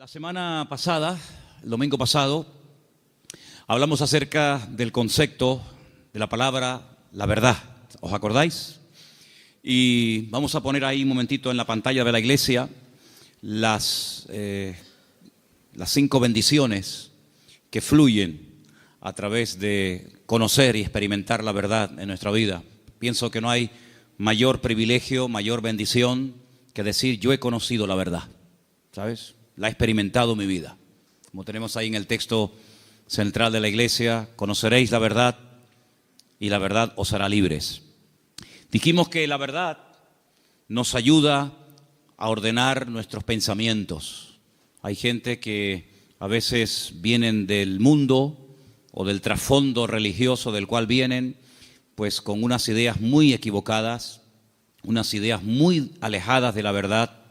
La semana pasada, el domingo pasado, hablamos acerca del concepto de la palabra la verdad. ¿Os acordáis? Y vamos a poner ahí un momentito en la pantalla de la iglesia las 5 bendiciones que fluyen a través de conocer y experimentar la verdad en nuestra vida. Pienso que no hay mayor privilegio, mayor bendición que decir yo he conocido la verdad, ¿sabes? La he experimentado en mi vida. Como tenemos ahí en el texto central de la iglesia, conoceréis la verdad y la verdad os hará libres. Dijimos que la verdad nos ayuda a ordenar nuestros pensamientos. Hay gente que a veces vienen del mundo o del trasfondo religioso del cual vienen, pues con unas ideas muy equivocadas, unas ideas muy alejadas de la verdad,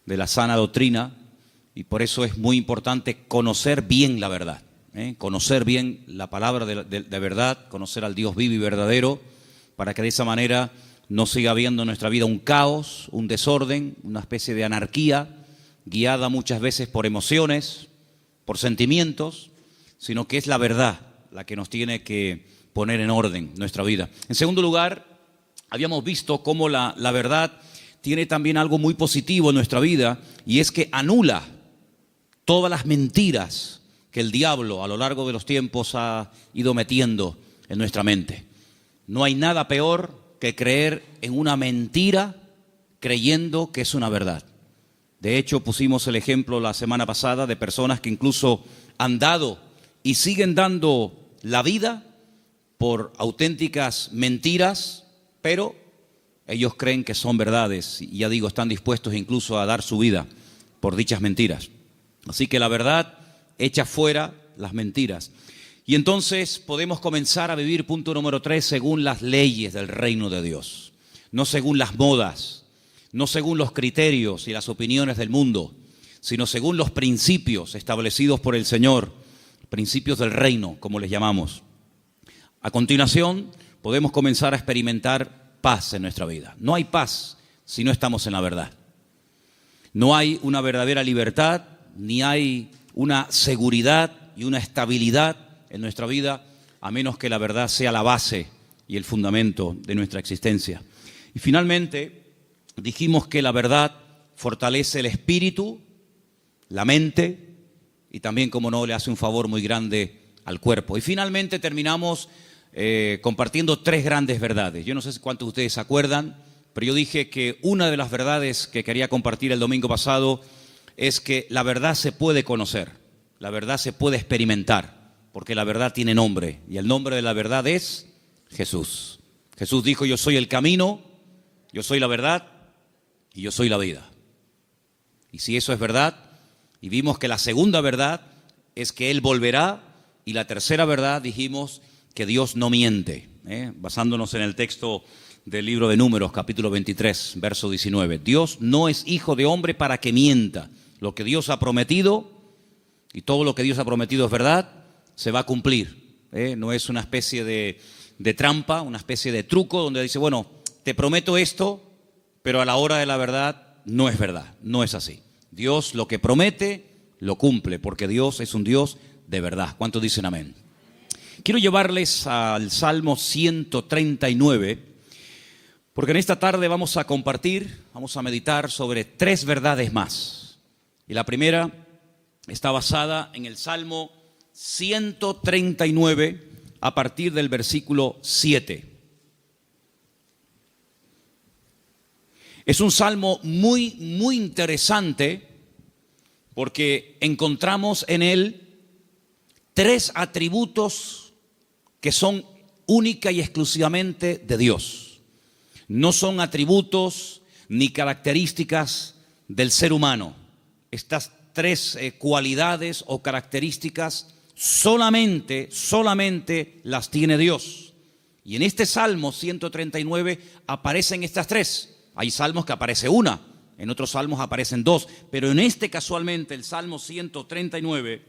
de la sana doctrina, y por eso es muy importante conocer bien la verdad, conocer bien la palabra de verdad, conocer al Dios vivo y verdadero, para que de esa manera no siga habiendo en nuestra vida un caos, un desorden, una especie de anarquía, guiada muchas veces por emociones, por sentimientos, sino que es la verdad la que nos tiene que poner en orden nuestra vida. En segundo lugar, habíamos visto cómo la verdad tiene también algo muy positivo en nuestra vida, y es que anula todas las mentiras que el diablo a lo largo de los tiempos ha ido metiendo en nuestra mente. No hay nada peor que creer en una mentira creyendo que es una verdad. De hecho, pusimos el ejemplo la semana pasada de personas que incluso han dado y siguen dando la vida por auténticas mentiras, pero ellos creen que son verdades y ya digo, están dispuestos incluso a dar su vida por dichas mentiras. Así que la verdad echa fuera las mentiras. Y entonces podemos comenzar a vivir, punto número 3, según las leyes del reino de Dios. No según las modas, no según los criterios y las opiniones del mundo, sino según los principios establecidos por el Señor, principios del reino, como les llamamos. A continuación, podemos comenzar a experimentar paz en nuestra vida. No hay paz si no estamos en la verdad. No hay una verdadera libertad, ni hay una seguridad y una estabilidad en nuestra vida, a menos que la verdad sea la base y el fundamento de nuestra existencia. Y finalmente, dijimos que la verdad fortalece el espíritu, la mente, y también, como no, le hace un favor muy grande al cuerpo. Y finalmente terminamos compartiendo 3 grandes verdades. Yo no sé cuántos de ustedes se acuerdan, pero yo dije que una de las verdades que quería compartir el domingo pasado es que la verdad se puede conocer, la verdad se puede experimentar, porque la verdad tiene nombre, y el nombre de la verdad es Jesús. Jesús dijo, yo soy el camino, yo soy la verdad y yo soy la vida. Y si eso es verdad, y vimos que la segunda verdad es que Él volverá, y la tercera verdad dijimos que Dios no miente, basándonos en el texto del libro de Números, capítulo 23, verso 19. Dios no es hijo de hombre para que mienta. Lo que Dios ha prometido, y todo lo que Dios ha prometido es verdad, se va a cumplir. No es una especie de trampa, una especie de truco donde dice, bueno, te prometo esto, pero a la hora de la verdad no es verdad, no es así. Dios lo que promete, lo cumple, porque Dios es un Dios de verdad. ¿Cuántos dicen amén? Quiero llevarles al Salmo 139, porque en esta tarde vamos a compartir, vamos a meditar sobre 3 verdades más. Y la primera está basada en el Salmo 139 a partir del versículo 7. Es un salmo muy, muy interesante porque encontramos en él 3 atributos que son única y exclusivamente de Dios. No son atributos ni características del ser humano. Estas 3 cualidades o características solamente las tiene Dios. Y en este Salmo 139 aparecen estas 3. Hay salmos que aparece una, en otros salmos aparecen 2, pero en este casualmente, el Salmo 139,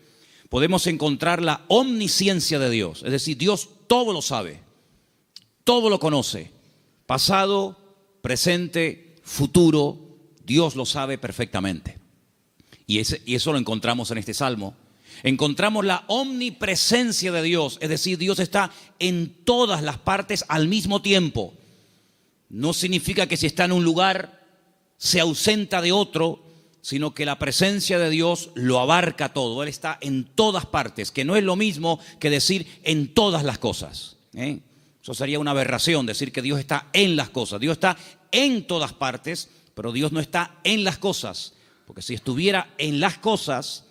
podemos encontrar la omnisciencia de Dios. Es decir, Dios todo lo sabe, todo lo conoce, pasado, presente, futuro, Dios lo sabe perfectamente. Y eso lo encontramos en este salmo. Encontramos la omnipresencia de Dios, es decir, Dios está en todas las partes al mismo tiempo. No significa que si está en un lugar se ausenta de otro, sino que la presencia de Dios lo abarca todo. Él está en todas partes, que no es lo mismo que decir en todas las cosas. Eso sería una aberración, decir que Dios está en las cosas. Dios está en todas partes, pero Dios no está en las cosas. Porque si estuviera en las cosas,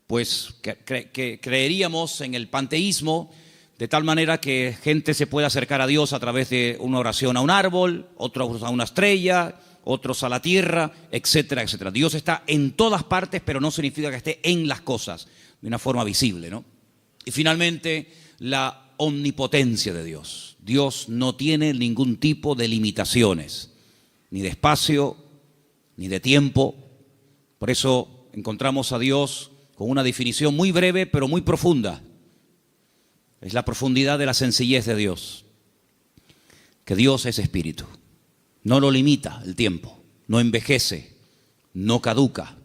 pues creeríamos en el panteísmo, de tal manera que gente se puede acercar a Dios a través de una oración a un árbol, otros a una estrella, otros a la tierra, etcétera, etcétera. Dios está en todas partes, pero no significa que esté en las cosas, de una forma visible, ¿no? Y finalmente, la omnipotencia de Dios. Dios no tiene ningún tipo de limitaciones, ni de espacio, ni de tiempo. Por eso encontramos a Dios con una definición muy breve, pero muy profunda. Es la profundidad de la sencillez de Dios. Que Dios es espíritu. No lo limita el tiempo, no envejece, no caduca.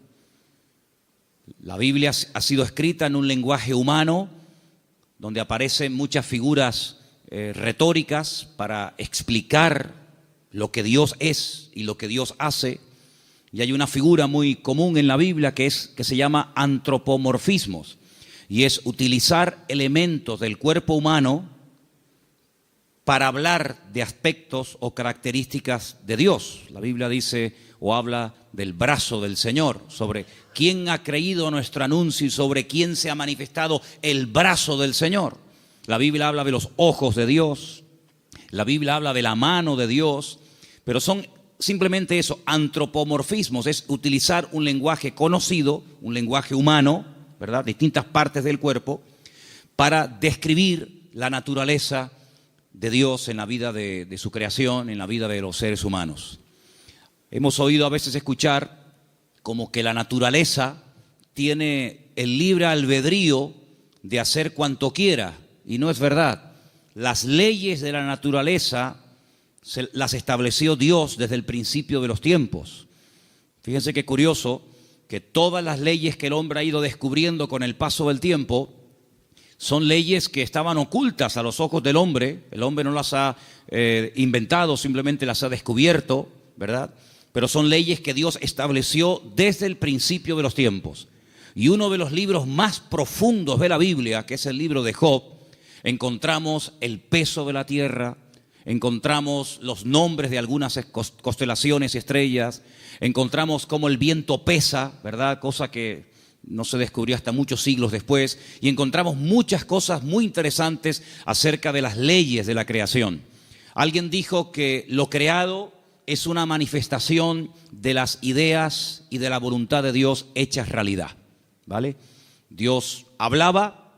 La Biblia ha sido escrita en un lenguaje humano, donde aparecen muchas figuras retóricas para explicar lo que Dios es y lo que Dios hace. Y hay una figura muy común en la Biblia que se llama antropomorfismos, y es utilizar elementos del cuerpo humano para hablar de aspectos o características de Dios. La Biblia dice o habla del brazo del Señor, sobre quién ha creído nuestro anuncio y sobre quién se ha manifestado el brazo del Señor. La Biblia habla de los ojos de Dios, la Biblia habla de la mano de Dios, pero son simplemente eso, antropomorfismos, es utilizar un lenguaje conocido, un lenguaje humano, ¿verdad?, distintas partes del cuerpo, para describir la naturaleza de Dios en la vida de su creación, en la vida de los seres humanos. Hemos oído a veces escuchar como que la naturaleza tiene el libre albedrío de hacer cuanto quiera, y no es verdad. Las leyes de la naturaleza las estableció Dios desde el principio de los tiempos. Fíjense qué curioso que todas las leyes que el hombre ha ido descubriendo con el paso del tiempo son leyes que estaban ocultas a los ojos del hombre. El hombre no las ha inventado, simplemente las ha descubierto, ¿verdad? Pero son leyes que Dios estableció desde el principio de los tiempos. Y uno de los libros más profundos de la Biblia, que es el libro de Job, encontramos el peso de la tierra, encontramos los nombres de algunas constelaciones y estrellas, encontramos cómo el viento pesa, ¿verdad? Cosa que no se descubrió hasta muchos siglos después, y encontramos muchas cosas muy interesantes acerca de las leyes de la creación. Alguien dijo que lo creado es una manifestación de las ideas y de la voluntad de Dios hechas realidad, ¿vale? Dios hablaba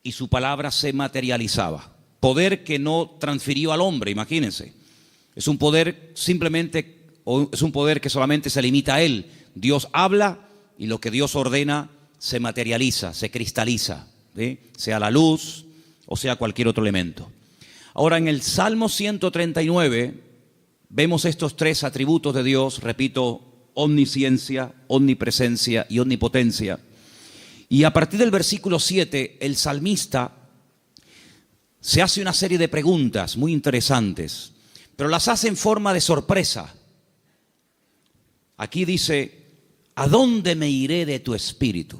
y su palabra se materializaba. Poder que no transfirió al hombre, imagínense. Es un poder simplemente, o es un poder que solamente se limita a él. Dios habla y lo que Dios ordena se materializa, se cristaliza, ¿sí? Sea la luz o sea cualquier otro elemento. Ahora, en el Salmo 139 vemos estos tres atributos de Dios, repito, omnisciencia, omnipresencia y omnipotencia. Y a partir del versículo 7, el salmista se hace una serie de preguntas muy interesantes, pero las hace en forma de sorpresa. Aquí dice: ¿a dónde me iré de tu espíritu?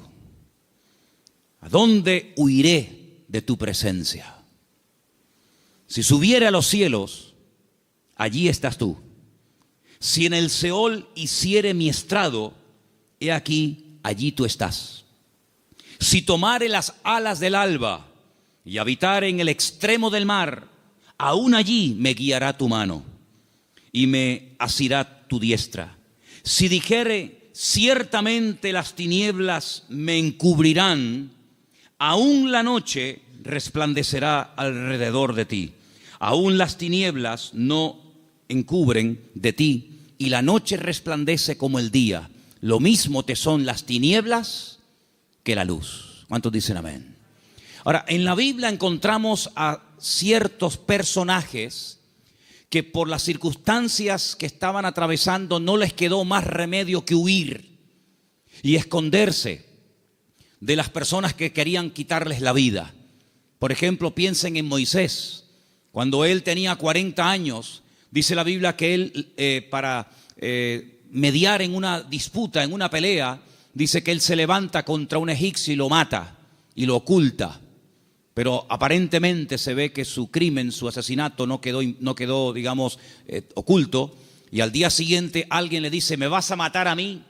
¿A dónde huiré de tu presencia? Si subiere a los cielos, allí estás tú. Si en el Seol hiciere mi estrado, he aquí, allí tú estás. Si tomare las alas del alba y habitare en el extremo del mar, aún allí me guiará tu mano y me asirá tu diestra. Si dijere: ciertamente las tinieblas me encubrirán, aún la noche resplandecerá alrededor de ti. Aún las tinieblas no encubren de ti, y la noche resplandece como el día. Lo mismo te son las tinieblas que la luz. ¿Cuántos dicen amén? Ahora, en la Biblia encontramos a ciertos personajes que por las circunstancias que estaban atravesando no les quedó más remedio que huir. y esconderse de las personas que querían quitarles la vida. Por ejemplo, piensen en Moisés. Cuando él tenía 40 años, dice la Biblia que él para mediar en una disputa, en una pelea, dice que él se levanta contra un egipcio y lo mata y lo oculta. Pero aparentemente se ve que su crimen, su asesinato no quedó, digamos, oculto. Y al día siguiente alguien le dice: ¿me vas a matar a mí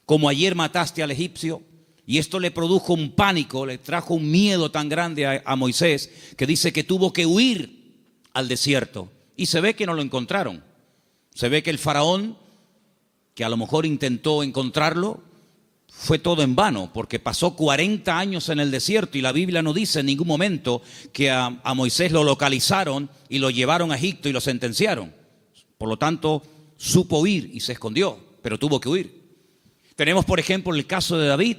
como ayer mataste al egipcio? Y esto le produjo un pánico, le trajo un miedo tan grande a Moisés, que dice que tuvo que huir al desierto. Y se ve que no lo encontraron. Se ve que el faraón, que a lo mejor intentó encontrarlo, fue todo en vano, porque pasó 40 años en el desierto y la Biblia no dice en ningún momento que a Moisés lo localizaron y lo llevaron a Egipto y lo sentenciaron. Por lo tanto, supo huir y se escondió, pero tuvo que huir. Tenemos, por ejemplo, el caso de David.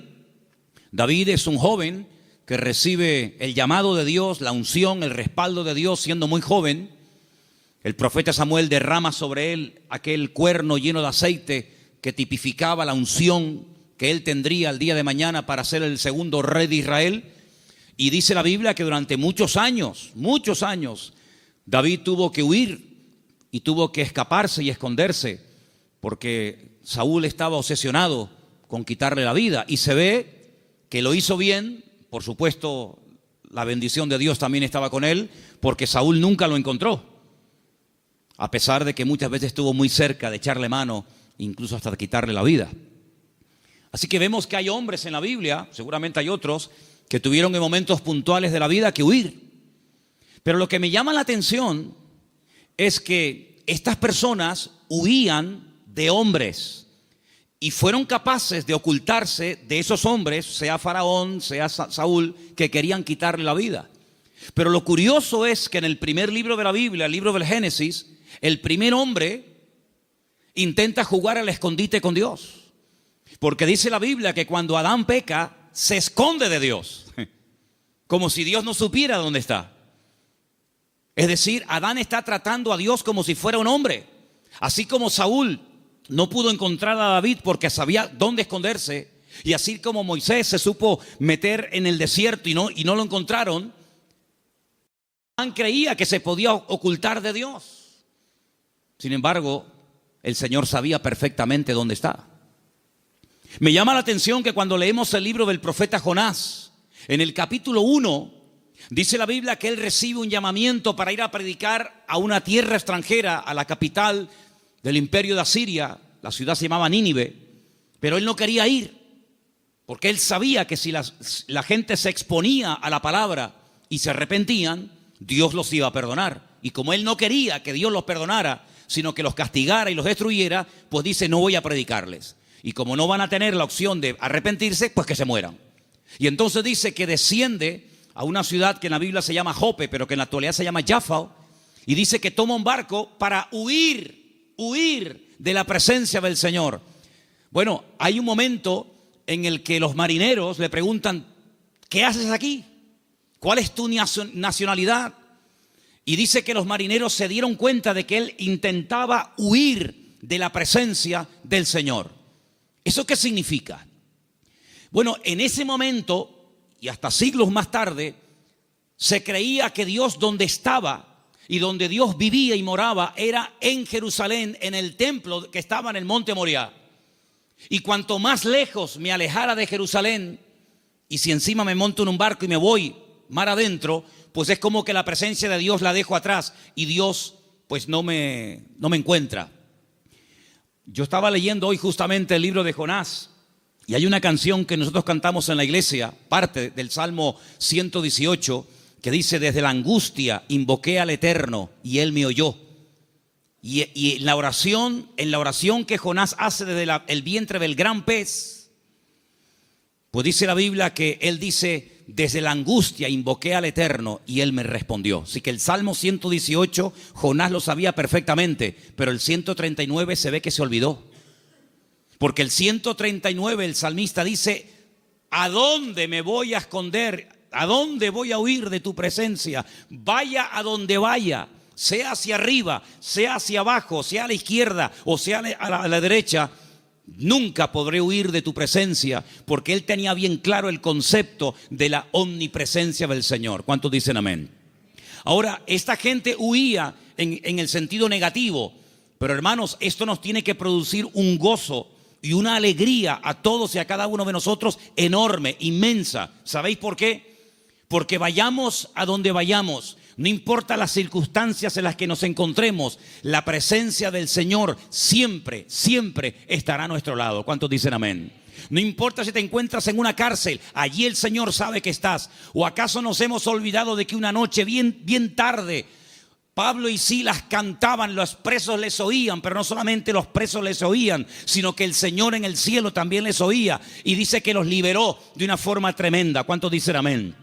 David es un joven que recibe el llamado de Dios, la unción, el respaldo de Dios siendo muy joven. El profeta Samuel derrama sobre él aquel cuerno lleno de aceite que tipificaba la unción que él tendría el día de mañana para ser el segundo rey de Israel. Y dice la Biblia que durante muchos años, David tuvo que huir y tuvo que escaparse y esconderse, porque Saúl estaba obsesionado con quitarle la vida. Y se ve que lo hizo bien, por supuesto, la bendición de Dios también estaba con él, porque Saúl nunca lo encontró, a pesar de que muchas veces estuvo muy cerca de echarle mano, incluso hasta de quitarle la vida. Así que vemos que hay hombres en la Biblia, seguramente hay otros, que tuvieron en momentos puntuales de la vida que huir. Pero lo que me llama la atención es que estas personas huían de hombres y fueron capaces de ocultarse de esos hombres, sea Faraón, sea Saúl, que querían quitarle la vida. Pero lo curioso es que en el primer libro de la Biblia, el libro del Génesis, el primer hombre intenta jugar al escondite con Dios. Porque dice la Biblia que cuando Adán peca, se esconde de Dios, como si Dios no supiera dónde está. Es decir, Adán está tratando a Dios como si fuera un hombre. Así como Saúl no pudo encontrar a David porque sabía dónde esconderse, y así como Moisés se supo meter en el desierto y no lo encontraron, Adán creía que se podía ocultar de Dios. Sin embargo, el Señor sabía perfectamente dónde está. Me llama la atención que cuando leemos el libro del profeta Jonás, en el capítulo 1, dice la Biblia que él recibe un llamamiento para ir a predicar a una tierra extranjera, a la capital del imperio de Asiria. La ciudad se llamaba Nínive, pero él no quería ir, porque él sabía que si la gente se exponía a la palabra y se arrepentían, Dios los iba a perdonar. Y como él no quería que Dios los perdonara, sino que los castigara y los destruyera, pues dice: no voy a predicarles. Y como no van a tener la opción de arrepentirse, pues que se mueran. Y entonces dice que desciende a una ciudad que en la Biblia se llama Jope, pero que en la actualidad se llama Jaffa, y dice que toma un barco para huir de la presencia del Señor. Bueno, hay un momento en el que los marineros le preguntan: ¿qué haces aquí? ¿Cuál es tu nacionalidad? Y dice que los marineros se dieron cuenta de que él intentaba huir de la presencia del Señor. ¿Eso qué significa? Bueno, en ese momento y hasta siglos más tarde, se creía que Dios donde estaba y donde Dios vivía y moraba era en Jerusalén, en el templo que estaba en el monte Moriah. Y cuanto más lejos me alejara de Jerusalén, y si encima me monto en un barco y me voy mar adentro, pues es como que la presencia de Dios la dejo atrás y Dios pues no me encuentra. Yo estaba leyendo hoy justamente el libro de Jonás y hay una canción que nosotros cantamos en la iglesia, parte del Salmo 118, que dice: desde la angustia invoqué al Eterno y Él me oyó. Y en la oración que Jonás hace desde el vientre del gran pez, pues dice la Biblia que él dice: desde la angustia invoqué al Eterno y Él me respondió. Así que el Salmo 118, Jonás lo sabía perfectamente, pero el 139 se ve que se olvidó. Porque el 139, el salmista dice: ¿a dónde me voy a esconder? ¿A dónde voy a huir de tu presencia? Vaya a donde vaya, sea hacia arriba, sea hacia abajo, sea a la izquierda o sea a la derecha, Nunca podré huir de tu presencia, porque él tenía bien claro el concepto de la omnipresencia del Señor. ¿Cuántos dicen amén? Ahora, esta gente huía en el sentido negativo, pero hermanos, esto nos tiene que producir un gozo y una alegría a todos y a cada uno de nosotros enorme, inmensa. ¿Sabéis por qué? Porque vayamos a donde vayamos, no importa las circunstancias en las que nos encontremos, la presencia del Señor siempre, siempre estará a nuestro lado. ¿Cuántos dicen amén? No importa si te encuentras en una cárcel, allí el Señor sabe que estás. ¿O acaso nos hemos olvidado de que una noche bien tarde Pablo y Silas cantaban, los presos les oían, pero no solamente los presos les oían, sino que el Señor en el cielo también les oía, y dice que los liberó de una forma tremenda? ¿Cuántos dicen amén?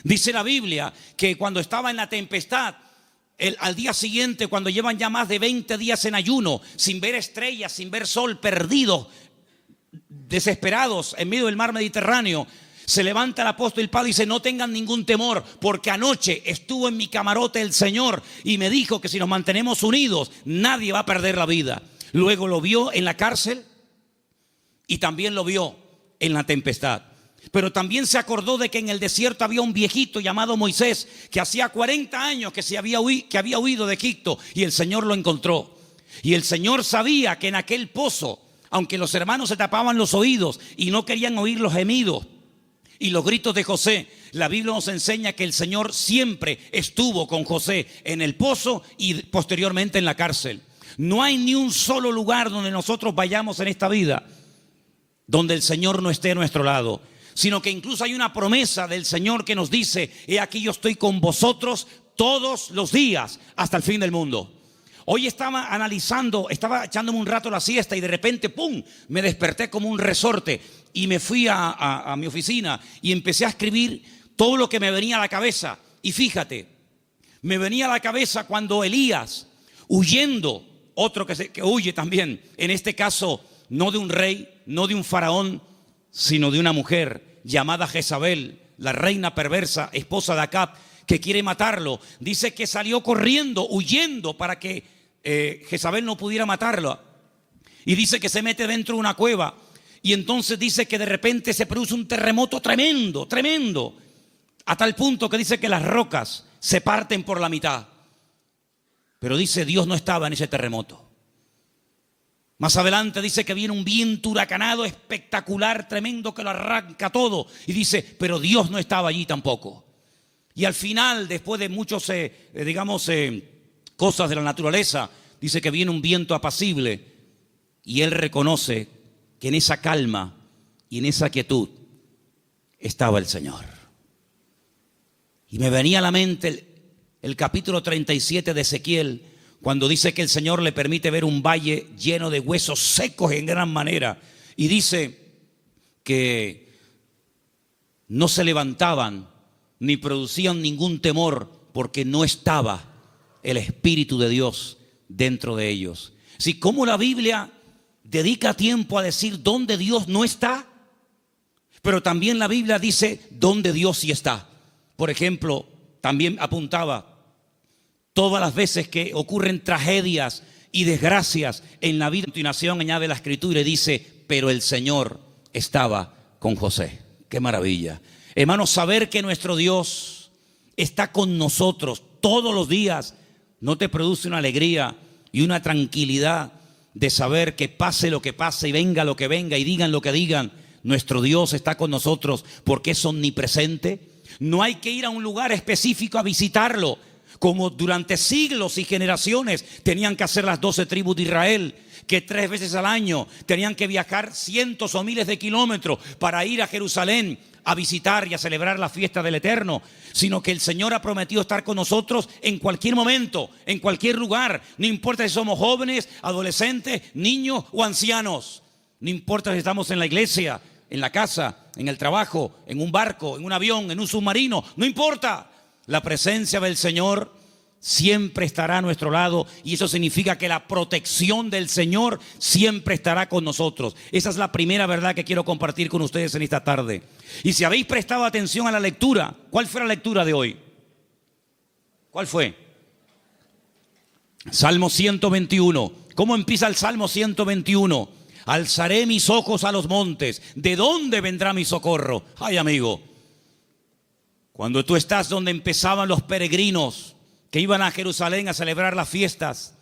Dice la Biblia que cuando estaba en la tempestad, al día siguiente, cuando llevan ya más de 20 días en ayuno, sin ver estrellas, sin ver sol, perdidos, desesperados en medio del mar Mediterráneo, se levanta el apóstol Pablo y dice: no tengan ningún temor, porque anoche estuvo en mi camarote el Señor y me dijo que si nos mantenemos unidos, nadie va a perder la vida. Luego lo vio en la cárcel y también lo vio en la tempestad. Pero también se acordó de que en el desierto había un viejito llamado Moisés, que hacía 40 años que había huido de Egipto, y el Señor lo encontró. Y el Señor sabía que en aquel pozo, aunque los hermanos se tapaban los oídos y no querían oír los gemidos y los gritos de José, la Biblia nos enseña que el Señor siempre estuvo con José en el pozo y posteriormente en la cárcel. No hay ni un solo lugar donde nosotros vayamos en esta vida donde el Señor no esté a nuestro lado, sino que incluso hay una promesa del Señor que nos dice: he aquí yo estoy con vosotros todos los días hasta el fin del mundo. Hoy estaba analizando, estaba echándome un rato la siesta y de repente, ¡pum!, me desperté como un resorte y me fui a mi oficina y empecé a escribir todo lo que me venía a la cabeza. Y fíjate, me venía a la cabeza cuando Elías, huyendo, otro que huye también, en este caso no de un rey, no de un faraón, sino de una mujer llamada Jezabel, la reina perversa, esposa de Acab, que quiere matarlo. Dice que salió corriendo, huyendo, para que Jezabel no pudiera matarlo. Y dice que se mete dentro de una cueva. Y entonces dice que de repente se produce un terremoto tremendo, tremendo, a tal punto que dice que las rocas se parten por la mitad. Pero dice, Dios no estaba en ese terremoto. Más adelante dice que viene un viento huracanado espectacular, tremendo, que lo arranca todo. Y dice, pero Dios no estaba allí tampoco. Y al final, después de muchos, cosas de la naturaleza, dice que viene un viento apacible. Y él reconoce que en esa calma y en esa quietud estaba el Señor. Y me venía a la mente el capítulo 37 de Ezequiel, cuando dice que el Señor le permite ver un valle lleno de huesos secos en gran manera. Y dice que no se levantaban ni producían ningún temor, porque no estaba el Espíritu de Dios dentro de ellos. Si como la Biblia dedica tiempo a decir dónde Dios no está, pero también la Biblia dice dónde Dios sí está. Por ejemplo, también apuntaba todas las veces que ocurren tragedias y desgracias en la vida. A continuación añade la Escritura y dice, pero el Señor estaba con José. ¡Qué maravilla! Hermanos, saber que nuestro Dios está con nosotros todos los días, ¿no te produce una alegría y una tranquilidad de saber que pase lo que pase y venga lo que venga y digan lo que digan, nuestro Dios está con nosotros porque es omnipresente? No hay que ir a un lugar específico a visitarlo, como durante siglos y generaciones tenían que hacer las 12 tribus de Israel, que 3 veces al año tenían que viajar cientos o miles de kilómetros para ir a Jerusalén a visitar y a celebrar la fiesta del Eterno, sino que el Señor ha prometido estar con nosotros en cualquier momento, en cualquier lugar. No importa si somos jóvenes, adolescentes, niños o ancianos. No importa si estamos en la iglesia, en la casa, en el trabajo, en un barco, en un avión, en un submarino. No importa. La presencia del Señor siempre estará a nuestro lado, y eso significa que la protección del Señor siempre estará con nosotros. Esa es la primera verdad que quiero compartir con ustedes en esta tarde. Y si habéis prestado atención a la lectura, ¿cuál fue la lectura de hoy? ¿Cuál fue? Salmo 121. ¿Cómo empieza el Salmo 121? Alzaré mis ojos a los montes. ¿De dónde vendrá mi socorro? Ay, amigo, cuando tú estás donde empezaban los peregrinos que iban a Jerusalén a celebrar las fiestas,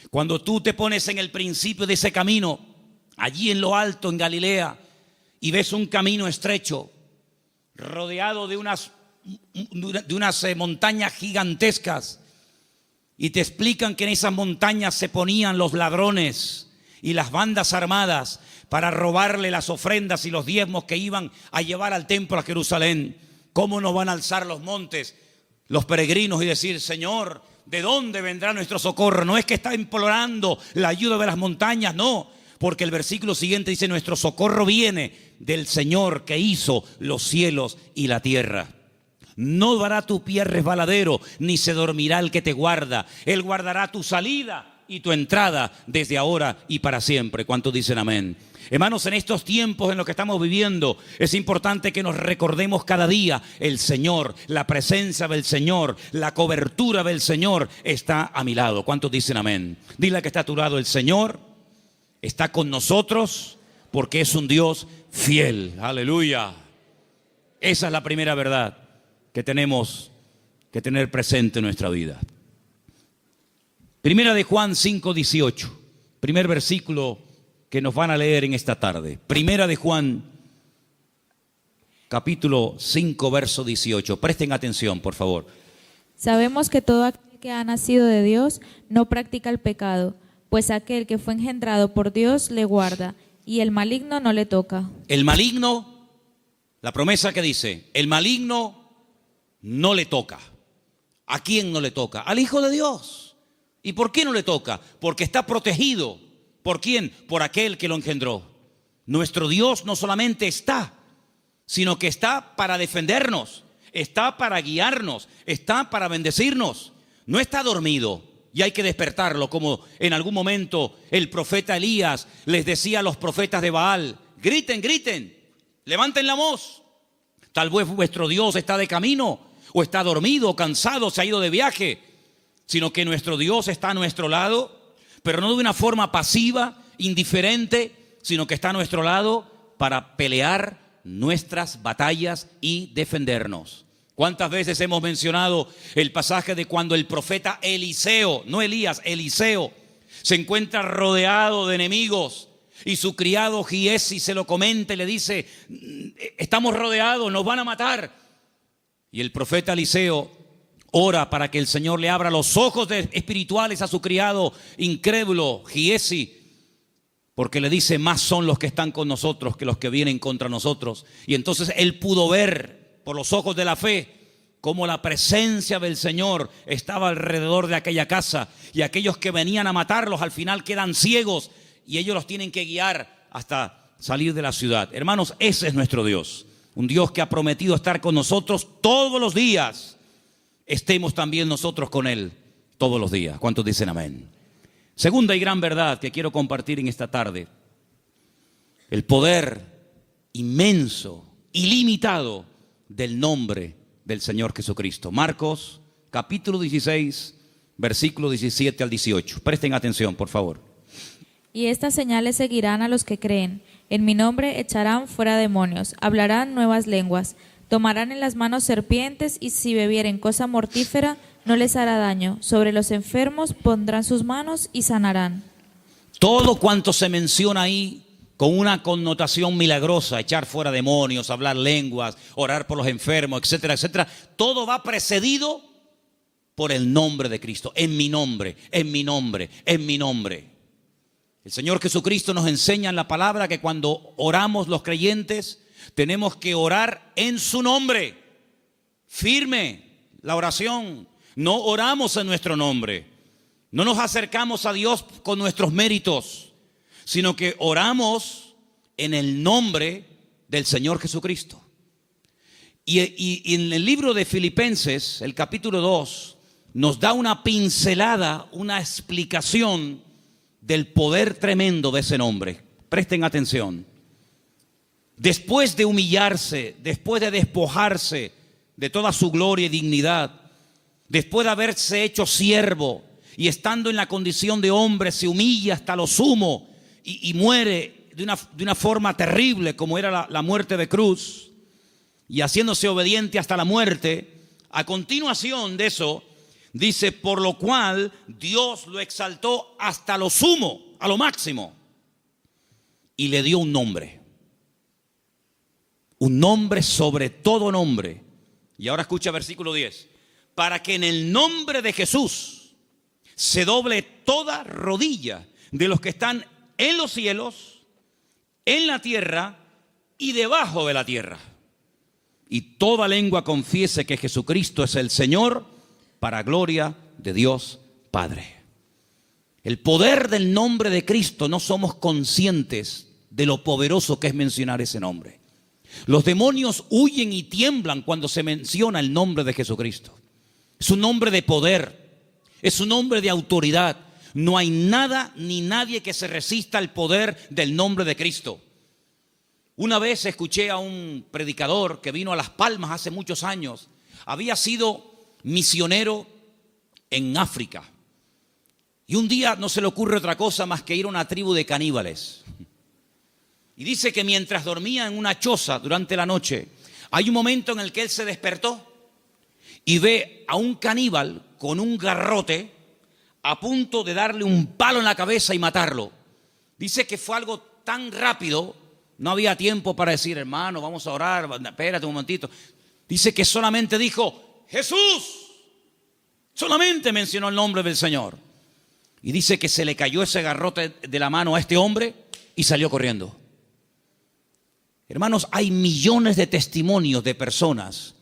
cuando tú te pones en el principio de ese camino, allí en lo alto, en Galilea, y ves un camino estrecho, rodeado de unas montañas gigantescas, y te explican que en esas montañas se ponían los ladrones y las bandas armadas para robarle las ofrendas y los diezmos que iban a llevar al templo a Jerusalén. ¿Cómo nos van a alzar los montes los peregrinos y decir: Señor, ¿de dónde vendrá nuestro socorro? No es que está implorando la ayuda de las montañas, no, porque el versículo siguiente dice: nuestro socorro viene del Señor que hizo los cielos y la tierra. No dará tu pie resbaladero, ni se dormirá el que te guarda. Él guardará tu salida y tu entrada desde ahora y para siempre. ¿Cuántos dicen amén? Hermanos, en estos tiempos en los que estamos viviendo, es importante que nos recordemos cada día: el Señor, la presencia del Señor, la cobertura del Señor está a mi lado. ¿Cuántos dicen amén? Dile que está a tu lado: el Señor está con nosotros porque es un Dios fiel. Aleluya. Esa es la primera verdad que tenemos que tener presente en nuestra vida. Primera de Juan 5:18, primer versículo que nos van a leer en esta tarde. Primera de Juan, capítulo 5, verso 18. Presten atención, por favor. Sabemos que todo aquel que ha nacido de Dios no practica el pecado, pues aquel que fue engendrado por Dios le guarda, y el maligno no le toca. El maligno, la promesa que dice, el maligno no le toca. ¿A quién no le toca? Al Hijo de Dios. ¿Y por qué no le toca? Porque está protegido. ¿Por quién? Por aquel que lo engendró. Nuestro Dios no solamente está, sino que está para defendernos, está para guiarnos, está para bendecirnos. No está dormido y hay que despertarlo, como en algún momento el profeta Elías les decía a los profetas de Baal: griten, griten, levanten la voz. Tal vez vuestro Dios está de camino, o está dormido, cansado, se ha ido de viaje, sino que nuestro Dios está a nuestro lado, pero no de una forma pasiva, indiferente, sino que está a nuestro lado para pelear nuestras batallas y defendernos. ¿Cuántas veces hemos mencionado el pasaje de cuando el profeta Eliseo, no Elías, Eliseo, se encuentra rodeado de enemigos y su criado Giesi se lo comenta y le dice: estamos rodeados, nos van a matar? Y el profeta Eliseo ora para que el Señor le abra los ojos espirituales a su criado incrédulo Giesi, porque le dice: más son los que están con nosotros que los que vienen contra nosotros. Y entonces él pudo ver por los ojos de la fe cómo la presencia del Señor estaba alrededor de aquella casa, y aquellos que venían a matarlos al final quedan ciegos y ellos los tienen que guiar hasta salir de la ciudad. Hermanos, ese es nuestro Dios, un Dios que ha prometido estar con nosotros todos los días. Estemos también nosotros con Él todos los días. ¿Cuántos dicen amén? Segunda y gran verdad que quiero compartir en esta tarde: el poder inmenso, ilimitado del nombre del Señor Jesucristo. Marcos capítulo 16, versículo 17 al 18. Presten atención, por favor. Y estas señales seguirán a los que creen. En mi nombre echarán fuera demonios, hablarán nuevas lenguas, tomarán en las manos serpientes, y si bebieren cosa mortífera no les hará daño. Sobre los enfermos pondrán sus manos y sanarán. Todo cuanto se menciona ahí con una connotación milagrosa: echar fuera demonios, hablar lenguas, orar por los enfermos, etcétera, etcétera, todo va precedido por el nombre de Cristo. En mi nombre, en mi nombre, en mi nombre. El Señor Jesucristo nos enseña en la palabra que cuando oramos los creyentes tenemos que orar en su nombre. Firme la oración. No oramos en nuestro nombre. No nos acercamos a Dios con nuestros méritos, sino que oramos en el nombre del Señor Jesucristo. Y en el libro de Filipenses, el capítulo 2, nos da una pincelada, una explicación del poder tremendo de ese nombre. Presten atención. Después de humillarse, después de despojarse de toda su gloria y dignidad, después de haberse hecho siervo y estando en la condición de hombre, se humilla hasta lo sumo y muere de una forma terrible como era la muerte de cruz y haciéndose obediente hasta la muerte, a continuación de eso dice, por lo cual Dios lo exaltó hasta lo sumo, a lo máximo, y le dio un nombre sobre todo nombre. Y ahora escucha versículo 10, para que en el nombre de Jesús se doble toda rodilla de los que están en los cielos, en la tierra y debajo de la tierra, y toda lengua confiese que Jesucristo es el Señor, para gloria de Dios Padre. El poder del nombre de Cristo, no somos conscientes de lo poderoso que es mencionar ese nombre. Los demonios huyen y tiemblan cuando se menciona el nombre de Jesucristo. Es un nombre de poder, es un nombre de autoridad. No hay nada ni nadie que se resista al poder del nombre de Cristo. Una vez escuché a un predicador que vino a Las Palmas hace muchos años. Había sido misionero en África. Y un día no se le ocurre otra cosa más que ir a una tribu de caníbales. Y dice que mientras dormía en una choza durante la noche, hay un momento en el que él se despertó y ve a un caníbal con un garrote a punto de darle un palo en la cabeza y matarlo. Dice que fue algo tan rápido, no había tiempo para decir, hermano, vamos a orar, espérate un momentito. Dice que solamente dijo, Jesús. Solamente mencionó el nombre del Señor. Y dice que se le cayó ese garrote de la mano a este hombre y salió corriendo. Hermanos, hay millones de testimonios de personas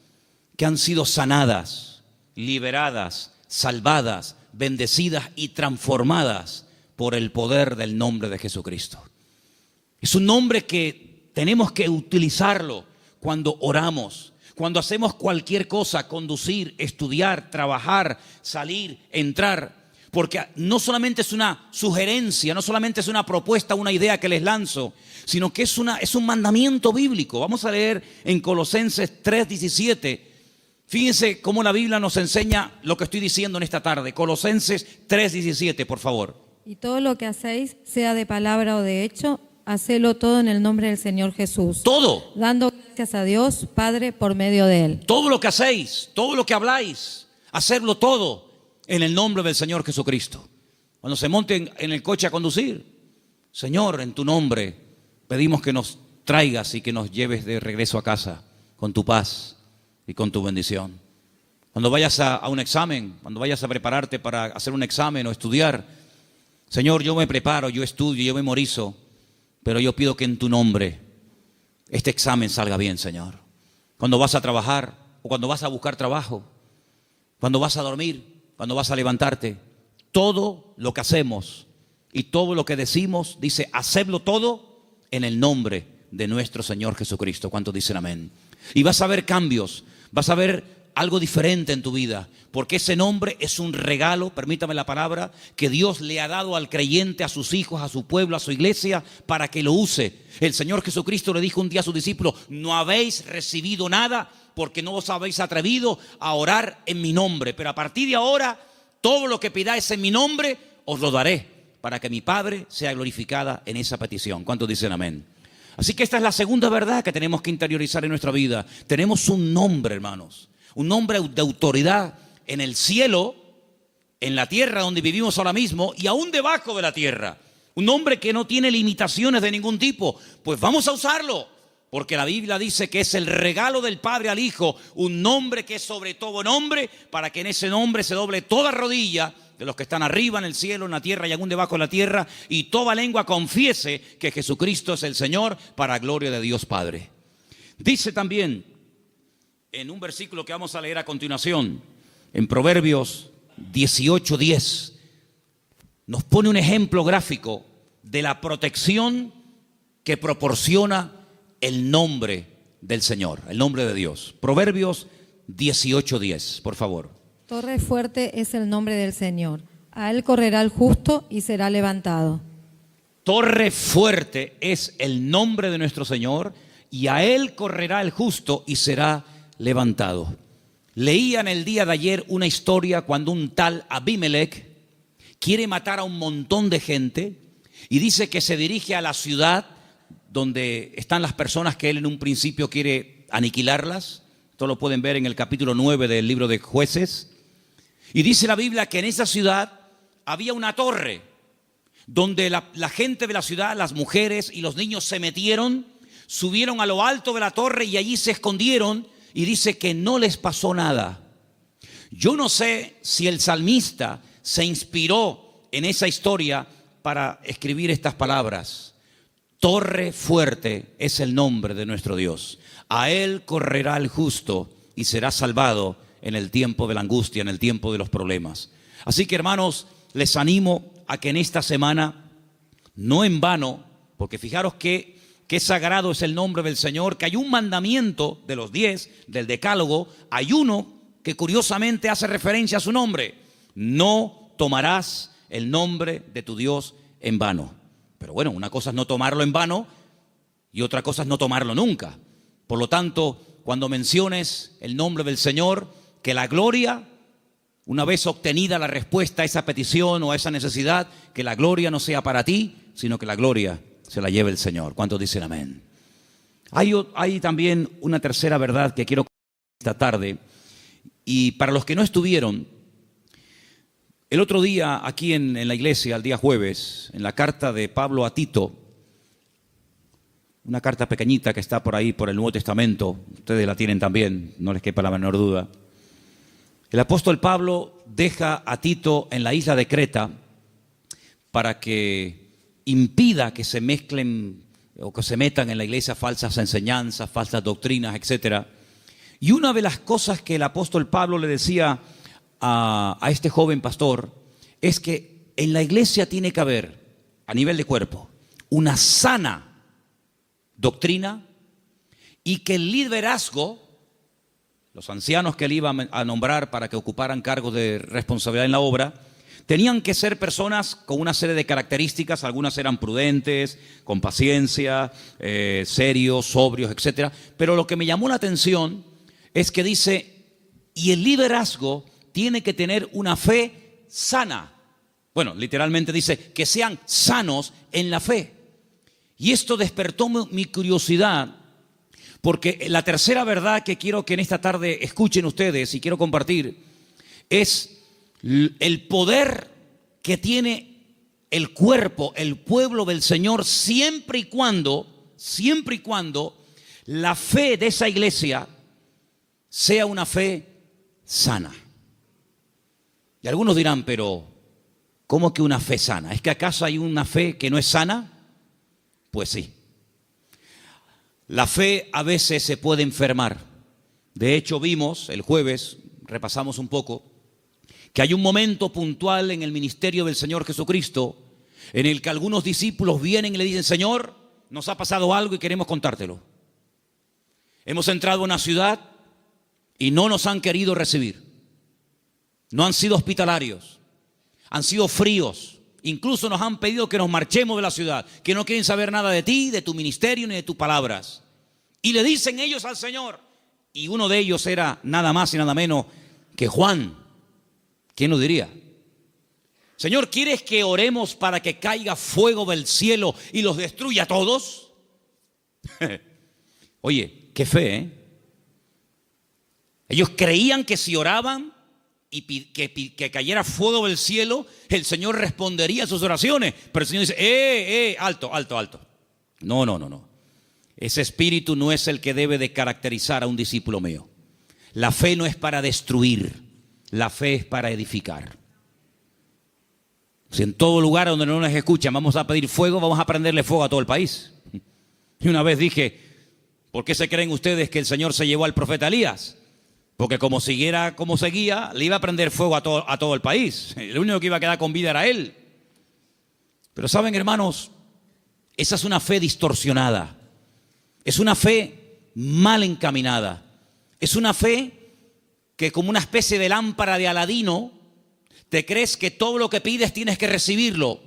que han sido sanadas, liberadas, salvadas, bendecidas y transformadas por el poder del nombre de Jesucristo. Es un nombre que tenemos que utilizarlo cuando oramos, cuando hacemos cualquier cosa, conducir, estudiar, trabajar, salir, entrar. Porque no solamente es una sugerencia, no solamente es una propuesta, una idea que les lanzo, sino que es un mandamiento bíblico. Vamos a leer en Colosenses 3:17. Fíjense cómo la Biblia nos enseña lo que estoy diciendo en esta tarde. Colosenses 3:17, por favor. Y todo lo que hacéis, sea de palabra o de hecho, hacedlo todo en el nombre del Señor Jesús. Todo. Dando gracias a Dios, Padre, por medio de Él. Todo lo que hacéis, todo lo que habláis, hacerlo todo en el nombre del Señor Jesucristo. Cuando se monten en el coche a conducir, Señor, en tu nombre pedimos que nos traigas y que nos lleves de regreso a casa con tu paz y con tu bendición. Cuando vayas a un examen, cuando vayas a prepararte para hacer un examen o estudiar, Señor, yo me preparo, yo estudio, yo memorizo, pero yo pido que en tu nombre este examen salga bien, Señor. Cuando vas a trabajar o cuando vas a buscar trabajo, cuando vas a dormir, cuando vas a levantarte, todo lo que hacemos y todo lo que decimos, dice, hacedlo todo en el nombre de nuestro Señor Jesucristo. ¿Cuántos dicen amén? Y vas a ver cambios, vas a ver algo diferente en tu vida, porque ese nombre es un regalo, permítame la palabra, que Dios le ha dado al creyente, a sus hijos, a su pueblo, a su iglesia, para que lo use. El Señor Jesucristo le dijo un día a sus discípulos, no habéis recibido nada porque no os habéis atrevido a orar en mi nombre, pero a partir de ahora, todo lo que pidáis en mi nombre, os lo daré, para que mi Padre sea glorificada en esa petición. ¿Cuántos dicen amén? Así que esta es la segunda verdad que tenemos que interiorizar en nuestra vida. Tenemos un nombre, hermanos, un nombre de autoridad en el cielo, en la tierra donde vivimos ahora mismo y aún debajo de la tierra. Un nombre que no tiene limitaciones de ningún tipo. Pues vamos a usarlo, porque la Biblia dice que es el regalo del Padre al Hijo, un nombre que es sobre todo nombre, para que en ese nombre se doble toda rodilla de los que están arriba en el cielo, en la tierra y aún debajo de la tierra, y toda lengua confiese que Jesucristo es el Señor, para gloria de Dios Padre. Dice también en un versículo que vamos a leer a continuación, en Proverbios 18:10, nos pone un ejemplo gráfico de la protección que proporciona el nombre del Señor, el nombre de Dios. Proverbios 18:10, por favor. Torre fuerte es el nombre del Señor. A Él correrá el justo y será levantado. Torre fuerte es el nombre de nuestro Señor y a Él correrá el justo y será levantado. Leía en el día de ayer una historia cuando un tal Abimelech quiere matar a un montón de gente y dice que se dirige a la ciudad donde están las personas que él en un principio quiere aniquilarlas. Esto lo pueden ver en el capítulo 9 del libro de Jueces. Y dice la Biblia que en esa ciudad había una torre donde la gente de la ciudad, las mujeres y los niños se metieron, subieron a lo alto de la torre y allí se escondieron, y dice que no les pasó nada. Yo no sé si el salmista se inspiró en esa historia para escribir estas palabras. Torre fuerte es el nombre de nuestro Dios. A él correrá el justo y será salvado en el tiempo de la angustia, en el tiempo de los problemas. Así que, hermanos, les animo a que en esta semana, no en vano, porque fijaros que sagrado es el nombre del Señor, que hay un mandamiento de los 10, del decálogo, hay uno que curiosamente hace referencia a su nombre: no tomarás el nombre de tu Dios en vano. Pero bueno, una cosa es no tomarlo en vano y otra cosa es no tomarlo nunca. Por lo tanto, cuando menciones el nombre del Señor, que la gloria, una vez obtenida la respuesta a esa petición o a esa necesidad, que la gloria no sea para ti, sino que la gloria se la lleve el Señor. ¿Cuántos dicen amén? Hay también una tercera verdad que quiero compartir esta tarde. Y para los que no estuvieron, el otro día aquí en la iglesia, el día jueves, en la carta de Pablo a Tito, una carta pequeñita que está por ahí por el Nuevo Testamento, ustedes la tienen también, no les quepa la menor duda. El apóstol Pablo deja a Tito en la isla de Creta para que impida que se mezclen o que se metan en la iglesia falsas enseñanzas, falsas doctrinas, etc. Y una de las cosas que el apóstol Pablo le decía a este joven pastor es que en la iglesia tiene que haber, a nivel de cuerpo, una sana doctrina, y que el liderazgo, los ancianos que él iba a nombrar para que ocuparan cargos de responsabilidad en la obra, tenían que ser personas con una serie de características. Algunas eran prudentes, con paciencia, serios, sobrios, etc. Pero lo que me llamó la atención es que dice, y el liderazgo tiene que tener una fe sana. Bueno, literalmente dice que sean sanos en la fe. Y esto despertó mi curiosidad, porque la tercera verdad que quiero que en esta tarde escuchen ustedes y quiero compartir es el poder que tiene el cuerpo, el pueblo del Señor, siempre y cuando la fe de esa iglesia sea una fe sana. Y algunos dirán, pero ¿cómo que una fe sana? ¿Es que acaso hay una fe que no es sana? Pues sí. La fe a veces se puede enfermar. De hecho, vimos el jueves, repasamos un poco, que hay un momento puntual en el ministerio del Señor Jesucristo en el que algunos discípulos vienen y le dicen, Señor, nos ha pasado algo y queremos contártelo. Hemos entrado a una ciudad y no nos han querido recibir. No han sido hospitalarios, han sido fríos. Incluso nos han pedido que nos marchemos de la ciudad, que no quieren saber nada de ti, de tu ministerio, ni de tus palabras. Y le dicen ellos al Señor, y uno de ellos era nada más y nada menos que Juan. ¿Quién lo diría? Señor, ¿quieres que oremos para que caiga fuego del cielo y los destruya a todos? Oye, qué fe, ¿eh? Ellos creían que si oraban y que cayera fuego del cielo, el Señor respondería a sus oraciones. Pero el Señor dice, alto. No. Ese espíritu no es el que debe de caracterizar a un discípulo mío. La fe no es para destruir, la fe es para edificar. Si en todo lugar donde no nos escuchan vamos a pedir fuego, vamos a prenderle fuego a todo el país. Y una vez dije, ¿por qué se creen ustedes que el Señor se llevó al profeta Elías? Porque como siguiera como seguía, le iba a prender fuego a todo el país. El único que iba a quedar con vida era él. Pero saben, hermanos, esa es una fe distorsionada. Es una fe mal encaminada. Es una fe que, como una especie de lámpara de Aladino, te crees que todo lo que pides tienes que recibirlo.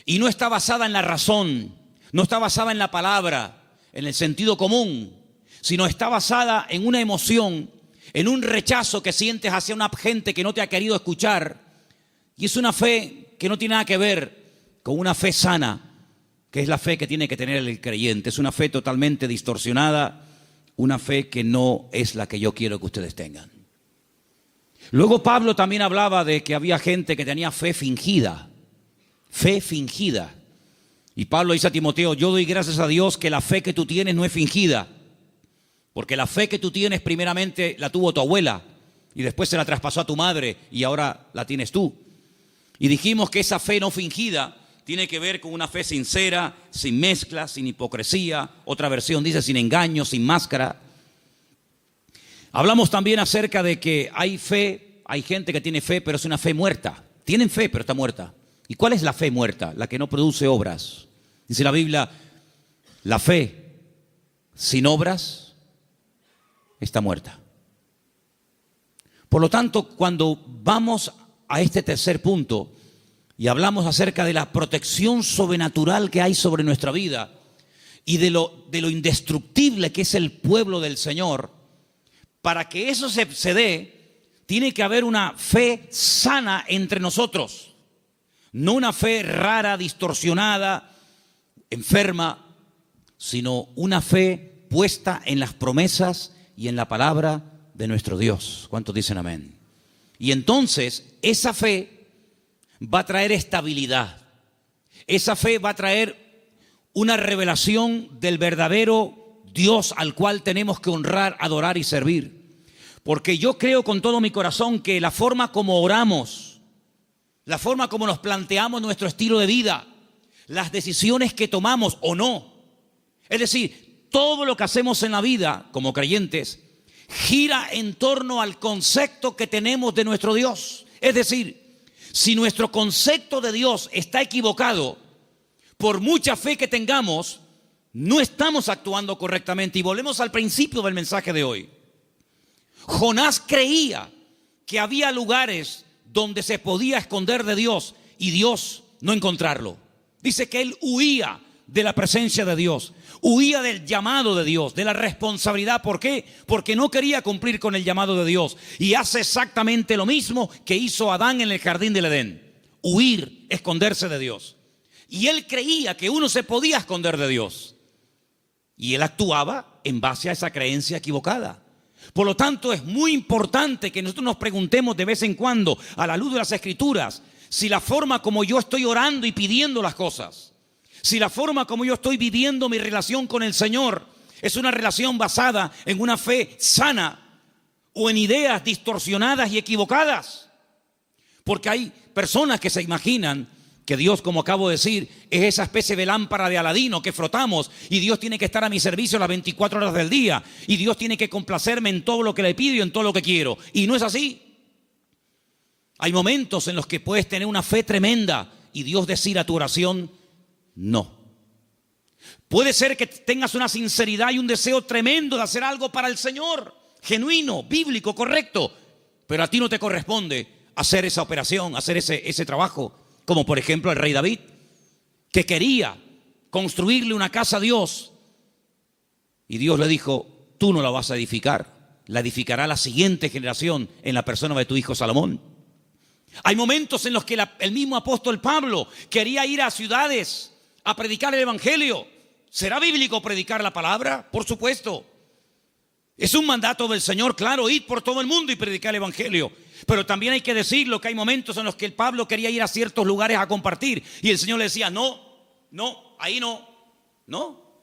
Y no está basada en la razón, no está basada en la palabra, en el sentido común, sino está basada en una emoción, en un rechazo que sientes hacia una gente que no te ha querido escuchar. Y es una fe que no tiene nada que ver con una fe sana, que es la fe que tiene que tener el creyente. Es una fe totalmente distorsionada, una fe que no es la que yo quiero que ustedes tengan. Luego Pablo también hablaba de que había gente que tenía fe fingida. Fe fingida. Y Pablo dice a Timoteo, yo doy gracias a Dios que la fe que tú tienes no es fingida. Porque la fe que tú tienes primeramente la tuvo tu abuela y después se la traspasó a tu madre y ahora la tienes tú. Y dijimos que esa fe no fingida tiene que ver con una fe sincera, sin mezcla, sin hipocresía. Otra versión dice sin engaño, sin máscara. Hablamos también acerca de que hay fe, hay gente que tiene fe, pero es una fe muerta. Tienen fe, pero está muerta. ¿Y cuál es la fe muerta? La que no produce obras. Dice la Biblia, la fe sin obras está muerta. Por lo tanto, cuando vamos a este tercer punto y hablamos acerca de la protección sobrenatural que hay sobre nuestra vida y de lo indestructible que es el pueblo del Señor, para que eso se dé, tiene que haber una fe sana entre nosotros. No una fe rara, distorsionada, enferma, sino una fe puesta en las promesas y en la palabra de nuestro Dios. ¿Cuántos dicen amén? Y entonces esa fe va a traer estabilidad. Esa fe va a traer una revelación del verdadero Dios al cual tenemos que honrar, adorar y servir. Porque yo creo con todo mi corazón que la forma como oramos, la forma como nos planteamos nuestro estilo de vida, las decisiones que tomamos o no, es decir, todo lo que hacemos en la vida como creyentes, gira en torno al concepto que tenemos de nuestro Dios. Es decir, si nuestro concepto de Dios está equivocado, por mucha fe que tengamos, no estamos actuando correctamente. Y volvemos al principio del mensaje de hoy. Jonás creía que había lugares donde se podía esconder de Dios y Dios no encontrarlo. Dice que él huía de la presencia de Dios, huía del llamado de Dios, de la responsabilidad. ¿Por qué? Porque no quería cumplir con el llamado de Dios. Y hace exactamente lo mismo que hizo Adán en el jardín del Edén: huir, esconderse de Dios. Y él creía que uno se podía esconder de Dios. Y él actuaba en base a esa creencia equivocada. Por lo tanto, es muy importante que nosotros nos preguntemos de vez en cuando, a la luz de las Escrituras, si la forma como yo estoy orando y pidiendo las cosas, si la forma como yo estoy viviendo mi relación con el Señor es una relación basada en una fe sana o en ideas distorsionadas y equivocadas. Porque hay personas que se imaginan que Dios, como acabo de decir, es esa especie de lámpara de Aladino que frotamos y Dios tiene que estar a mi servicio las 24 horas del día y Dios tiene que complacerme en todo lo que le pido y en todo lo que quiero. Y no es así. Hay momentos en los que puedes tener una fe tremenda y Dios decir a tu oración no. Puede ser que tengas una sinceridad y un deseo tremendo de hacer algo para el Señor, genuino, bíblico, correcto, pero a ti no te corresponde hacer esa operación, hacer ese trabajo. Como por ejemplo el rey David, que quería construirle una casa a Dios. Y Dios le dijo, tú no la vas a edificar, la edificará la siguiente generación en la persona de tu hijo Salomón. Hay momentos en los que el mismo apóstol Pablo quería ir a ciudades a predicar el evangelio. ¿Será bíblico predicar la palabra? Por supuesto. Es un mandato del Señor, claro, ir por todo el mundo y predicar el evangelio. Pero también hay que decirlo que hay momentos en los que el Pablo quería ir a ciertos lugares a compartir y el Señor le decía, no, ahí no,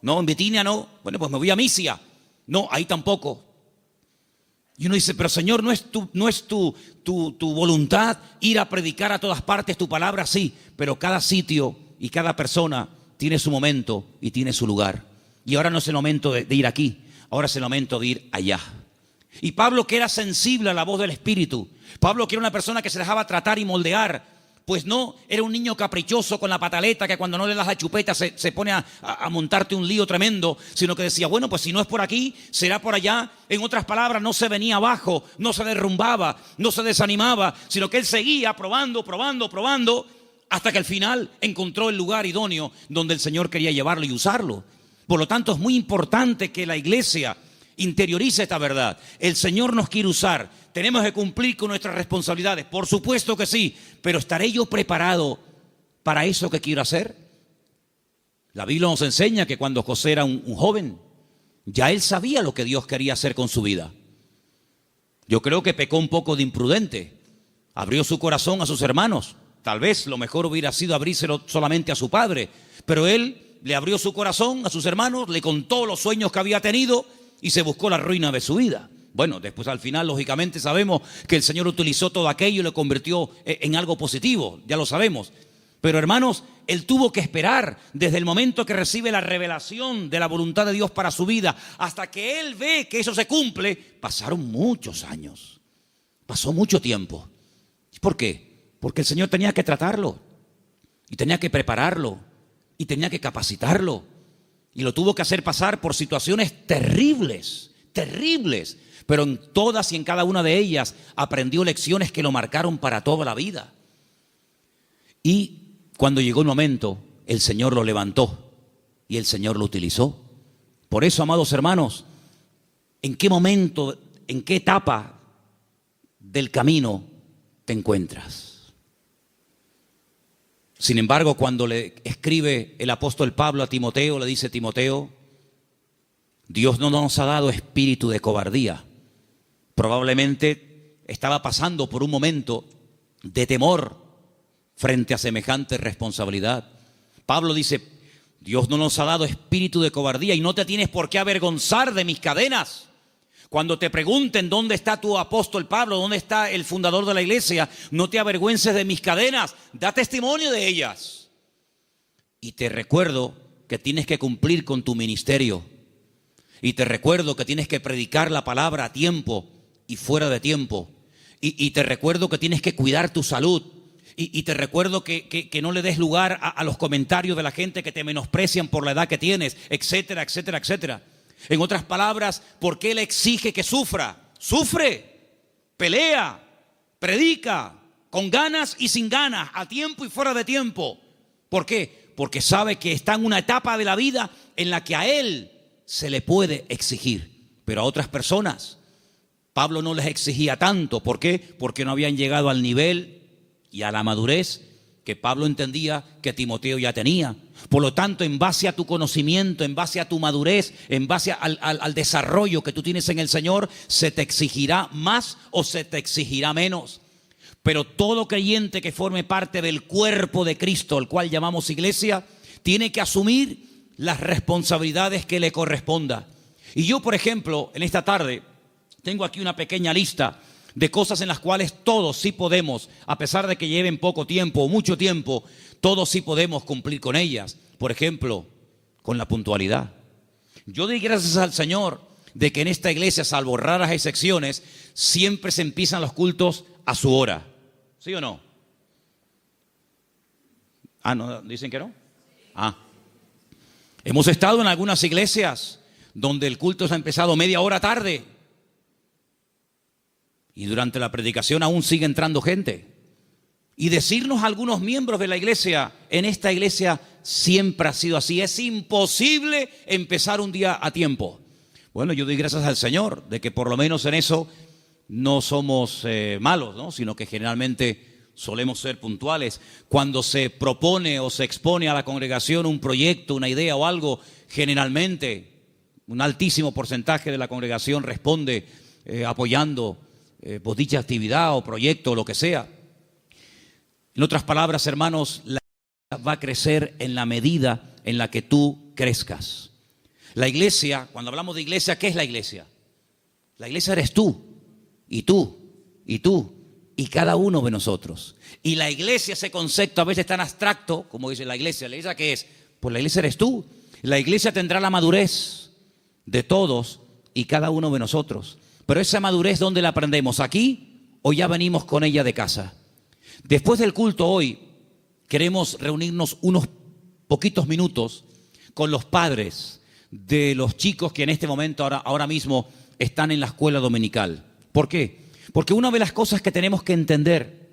en Bitinia no, bueno, pues me voy a Misia, no, ahí tampoco. Y uno dice, pero Señor, ¿no es tu voluntad ir a predicar a todas partes tu palabra? Sí, pero cada sitio y cada persona tiene su momento y tiene su lugar. Y ahora no es el momento de ir aquí, ahora es el momento de ir allá. Y Pablo, que era sensible a la voz del Espíritu, Pablo, que era una persona que se dejaba tratar y moldear, pues no era un niño caprichoso con la pataleta que cuando no le das la chupeta se pone a montarte un lío tremendo, sino que decía, bueno, pues si no es por aquí, será por allá. En otras palabras, no se venía abajo, no se derrumbaba, no se desanimaba, sino que él seguía probando, hasta que al final encontró el lugar idóneo donde el Señor quería llevarlo y usarlo. Por lo tanto, es muy importante que la iglesia interiorice esta verdad. El Señor nos quiere usar. Tenemos que cumplir con nuestras responsabilidades. Por supuesto que sí. Pero ¿estaré yo preparado para eso que quiero hacer? La Biblia nos enseña que cuando José era un joven, ya él sabía lo que Dios quería hacer con su vida. Yo creo que pecó un poco de imprudente. Abrió su corazón a sus hermanos. Tal vez lo mejor hubiera sido abrírselo solamente a su padre. Pero él le abrió su corazón a sus hermanos, le contó los sueños que había tenido y se buscó la ruina de su vida. Bueno, después al final, lógicamente, sabemos que el Señor utilizó todo aquello y lo convirtió en algo positivo. Ya lo sabemos. Pero hermanos, él tuvo que esperar desde el momento que recibe la revelación de la voluntad de Dios para su vida hasta que él ve que eso se cumple. Pasaron muchos años, pasó mucho tiempo. ¿Por qué? Porque el Señor tenía que tratarlo y tenía que prepararlo y tenía que capacitarlo y lo tuvo que hacer pasar por situaciones terribles, terribles, pero en todas y en cada una de ellas aprendió lecciones que lo marcaron para toda la vida. Y cuando llegó el momento, el Señor lo levantó y el Señor lo utilizó. Por eso, amados hermanos, ¿en qué momento, en qué etapa del camino te encuentras? Sin embargo, cuando le escribe el apóstol Pablo a Timoteo, le dice: Timoteo, Dios no nos ha dado espíritu de cobardía. Probablemente estaba pasando por un momento de temor frente a semejante responsabilidad. Pablo dice: Dios no nos ha dado espíritu de cobardía y no te tienes por qué avergonzar de mis cadenas. Cuando te pregunten dónde está tu apóstol Pablo, dónde está el fundador de la iglesia, no te avergüences de mis cadenas, da testimonio de ellas. Y te recuerdo que tienes que cumplir con tu ministerio. Y te recuerdo que tienes que predicar la palabra a tiempo y fuera de tiempo. Y te recuerdo que tienes que cuidar tu salud. Y te recuerdo que no le des lugar a los comentarios de la gente que te menosprecian por la edad que tienes, etcétera, etcétera, etcétera. En otras palabras, ¿por qué Él exige que sufra? Sufre, pelea, predica, con ganas y sin ganas, a tiempo y fuera de tiempo. ¿Por qué? Porque sabe que está en una etapa de la vida en la que a Él se le puede exigir, pero a otras personas Pablo no les exigía tanto. ¿Por qué? Porque no habían llegado al nivel y a la madurez que Pablo entendía que Timoteo ya tenía. Por lo tanto, en base a tu conocimiento, en base a tu madurez, en base al desarrollo que tú tienes en el Señor, se te exigirá más o se te exigirá menos. Pero todo creyente que forme parte del cuerpo de Cristo, el cual llamamos iglesia, tiene que asumir las responsabilidades que le corresponda. Y yo, por ejemplo, en esta tarde, tengo aquí una pequeña lista de cosas en las cuales todos sí podemos, a pesar de que lleven poco tiempo o mucho tiempo, todos sí podemos cumplir con ellas. Por ejemplo, con la puntualidad. Yo doy gracias al Señor de que en esta iglesia, salvo raras excepciones, siempre se empiezan los cultos a su hora. ¿Sí o no? ¿No? ¿Dicen que no? Hemos estado en algunas iglesias donde el culto se ha empezado media hora tarde. Y durante la predicación aún sigue entrando gente. Y decirnos a algunos miembros de la iglesia: en esta iglesia siempre ha sido así, es imposible empezar un día a tiempo. Bueno, yo doy gracias al Señor de que por lo menos en eso no somos malos, ¿no? Sino que generalmente solemos ser puntuales. Cuando se propone o se expone a la congregación un proyecto, una idea o algo, generalmente un altísimo porcentaje de la congregación responde apoyando pues dicha actividad o proyecto o lo que sea. En otras palabras, hermanos, la iglesia va a crecer en la medida en la que tú crezcas. La iglesia, cuando hablamos de iglesia, ¿qué es la iglesia? La iglesia eres tú, y tú, y tú, y cada uno de nosotros. Y la iglesia, ese concepto a veces tan abstracto, como dice la iglesia ¿qué es? Pues la iglesia eres tú. La iglesia tendrá la madurez de todos y cada uno de nosotros. Pero esa madurez, ¿dónde la aprendemos? ¿Aquí o ya venimos con ella de casa? Después del culto hoy, queremos reunirnos unos poquitos minutos con los padres de los chicos que en este momento, ahora mismo, están en la escuela dominical. ¿Por qué? Porque una de las cosas que tenemos que entender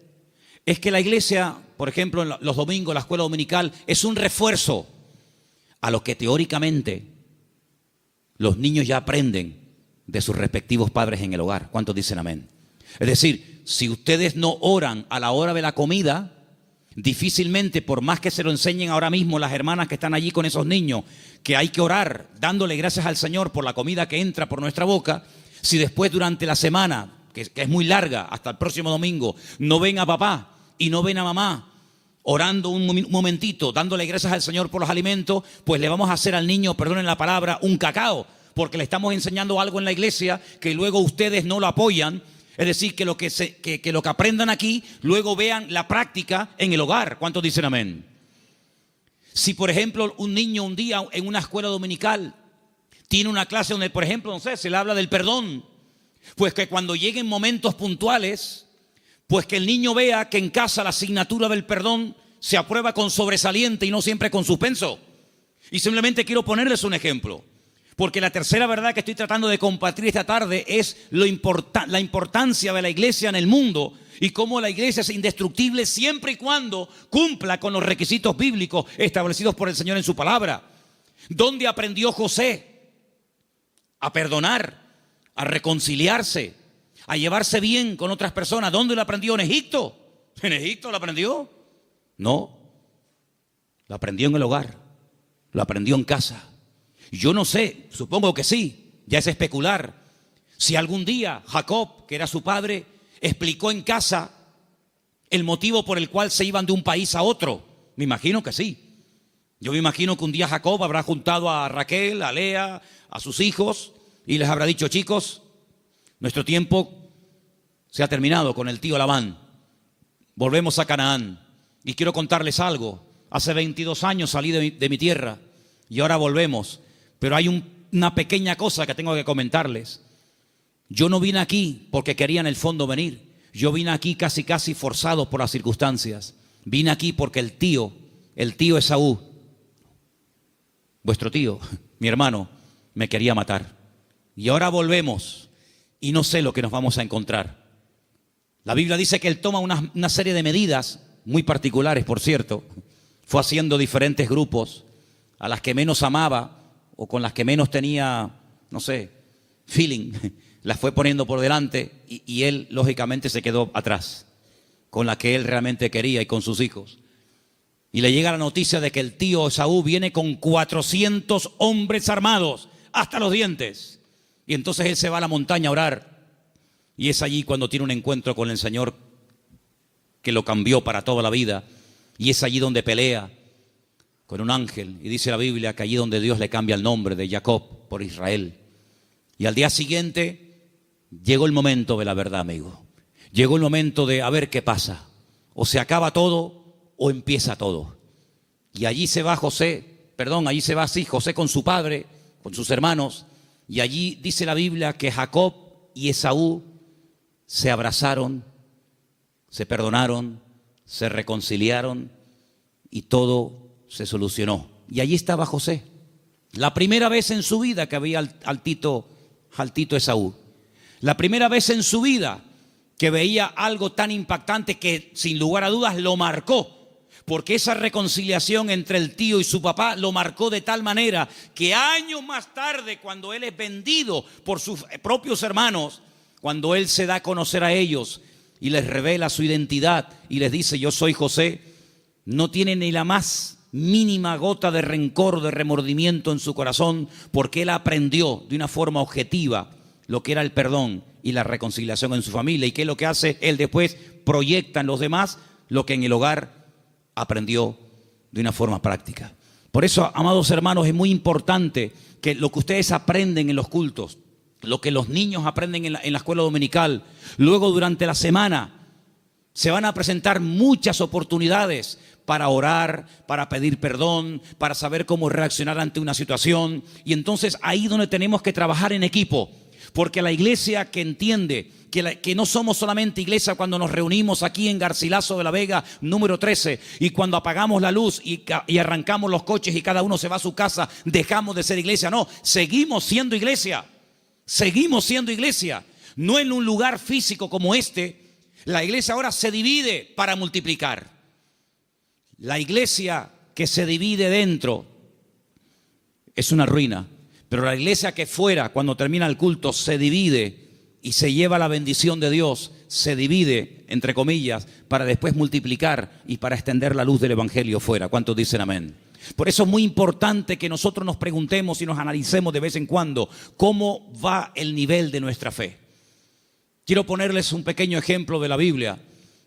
es que la iglesia, por ejemplo, en los domingos, la escuela dominical, es un refuerzo a lo que teóricamente los niños ya aprenden de sus respectivos padres en el hogar. ¿Cuántos dicen amén? Es decir, si ustedes no oran a la hora de la comida, Difícilmente, por más que se lo enseñen ahora mismo las hermanas que están allí con esos niños, que hay que orar dándole gracias al Señor por la comida que entra por nuestra boca, si después durante la semana, que es muy larga, hasta el próximo domingo, no ven a papá y no ven a mamá orando un momentito, dándole gracias al Señor por los alimentos, pues le vamos a hacer al niño, perdonen la palabra, un cacao, porque le estamos enseñando algo en la iglesia que luego ustedes no lo apoyan. Es decir, que lo que aprendan aquí, luego vean la práctica en el hogar. ¿Cuántos dicen amén? Si, por ejemplo, un niño un día en una escuela dominical tiene una clase donde, por ejemplo, no sé, se le habla del perdón, pues que cuando lleguen momentos puntuales, pues que el niño vea que en casa la asignatura del perdón se aprueba con sobresaliente y no siempre con suspenso. Y simplemente quiero ponerles un ejemplo, porque la tercera verdad que estoy tratando de compartir esta tarde es la importancia de la iglesia en el mundo y cómo la iglesia es indestructible siempre y cuando cumpla con los requisitos bíblicos establecidos por el Señor en su palabra. ¿Dónde aprendió José a perdonar, a reconciliarse, a llevarse bien con otras personas? ¿Dónde lo aprendió? ¿En Egipto? ¿En Egipto lo aprendió? No, lo aprendió en el hogar, lo aprendió en casa. Yo no sé, supongo que sí, ya es especular, si algún día Jacob, que era su padre, explicó en casa el motivo por el cual se iban de un país a otro. Me imagino que sí. Yo me imagino que un día Jacob habrá juntado a Raquel, a Lea, a sus hijos y les habrá dicho: chicos, nuestro tiempo se ha terminado con el tío Labán. Volvemos a Canaán. Y quiero contarles algo. Hace 22 años salí de mi tierra y ahora volvemos. Pero hay una pequeña cosa que tengo que comentarles. Yo no vine aquí porque quería en el fondo venir. Yo vine aquí casi forzado por las circunstancias. Vine aquí porque el tío Esaú, vuestro tío, mi hermano, me quería matar. Y ahora volvemos y no sé lo que nos vamos a encontrar. La Biblia dice que él toma una serie de medidas muy particulares, por cierto. Fue haciendo diferentes grupos a las que menos amaba o con las que menos tenía, no sé, feeling. Las fue poniendo por delante y él lógicamente se quedó atrás con la que él realmente quería y con sus hijos. Y le llega la noticia de que el tío Esaú viene con 400 hombres armados hasta los dientes. Y entonces él se va a la montaña a orar. Y es allí cuando tiene un encuentro con el Señor que lo cambió para toda la vida. Y es allí donde pelea con un ángel. Y dice la Biblia que allí donde Dios le cambia el nombre de Jacob por Israel. Y al día siguiente llegó el momento de la verdad, amigo. Llegó el momento de a ver qué pasa. O se acaba todo o empieza todo. Y allí se va José con su padre, con sus hermanos. Y allí dice la Biblia que Jacob y Esaú se abrazaron, se perdonaron, se reconciliaron y todo se solucionó. Y allí estaba José. La primera vez en su vida que veía al tito Esaú. La primera vez en su vida que veía algo tan impactante que sin lugar a dudas lo marcó. Porque esa reconciliación entre el tío y su papá lo marcó de tal manera que años más tarde, cuando él es vendido por sus propios hermanos, cuando él se da a conocer a ellos y les revela su identidad y les dice: yo soy José, no tiene ni la más mínima gota de rencor, de remordimiento en su corazón, porque él aprendió de una forma objetiva lo que era el perdón y la reconciliación en su familia. ¿Y qué es lo que hace? Él después proyecta en los demás lo que en el hogar aprendió de una forma práctica. Por eso, amados hermanos, es muy importante que lo que ustedes aprenden en los cultos, lo que los niños aprenden en la escuela dominical, luego durante la semana se van a presentar muchas oportunidades para orar, para pedir perdón, para saber cómo reaccionar ante una situación. Y entonces ahí es donde tenemos que trabajar en equipo. Porque la iglesia que entiende que no somos solamente iglesia cuando nos reunimos aquí en Garcilaso de la Vega, número 13, y cuando apagamos la luz y arrancamos los coches y cada uno se va a su casa, dejamos de ser iglesia. No, seguimos siendo iglesia. Seguimos siendo iglesia. No en un lugar físico como este. La iglesia ahora se divide para multiplicar. La iglesia que se divide dentro es una ruina. Pero la iglesia que fuera, cuando termina el culto, se divide y se lleva la bendición de Dios, se divide, entre comillas, para después multiplicar y para extender la luz del evangelio fuera. ¿Cuántos dicen amén? Por eso es muy importante que nosotros nos preguntemos y nos analicemos de vez en cuando cómo va el nivel de nuestra fe. Quiero ponerles un pequeño ejemplo de la Biblia,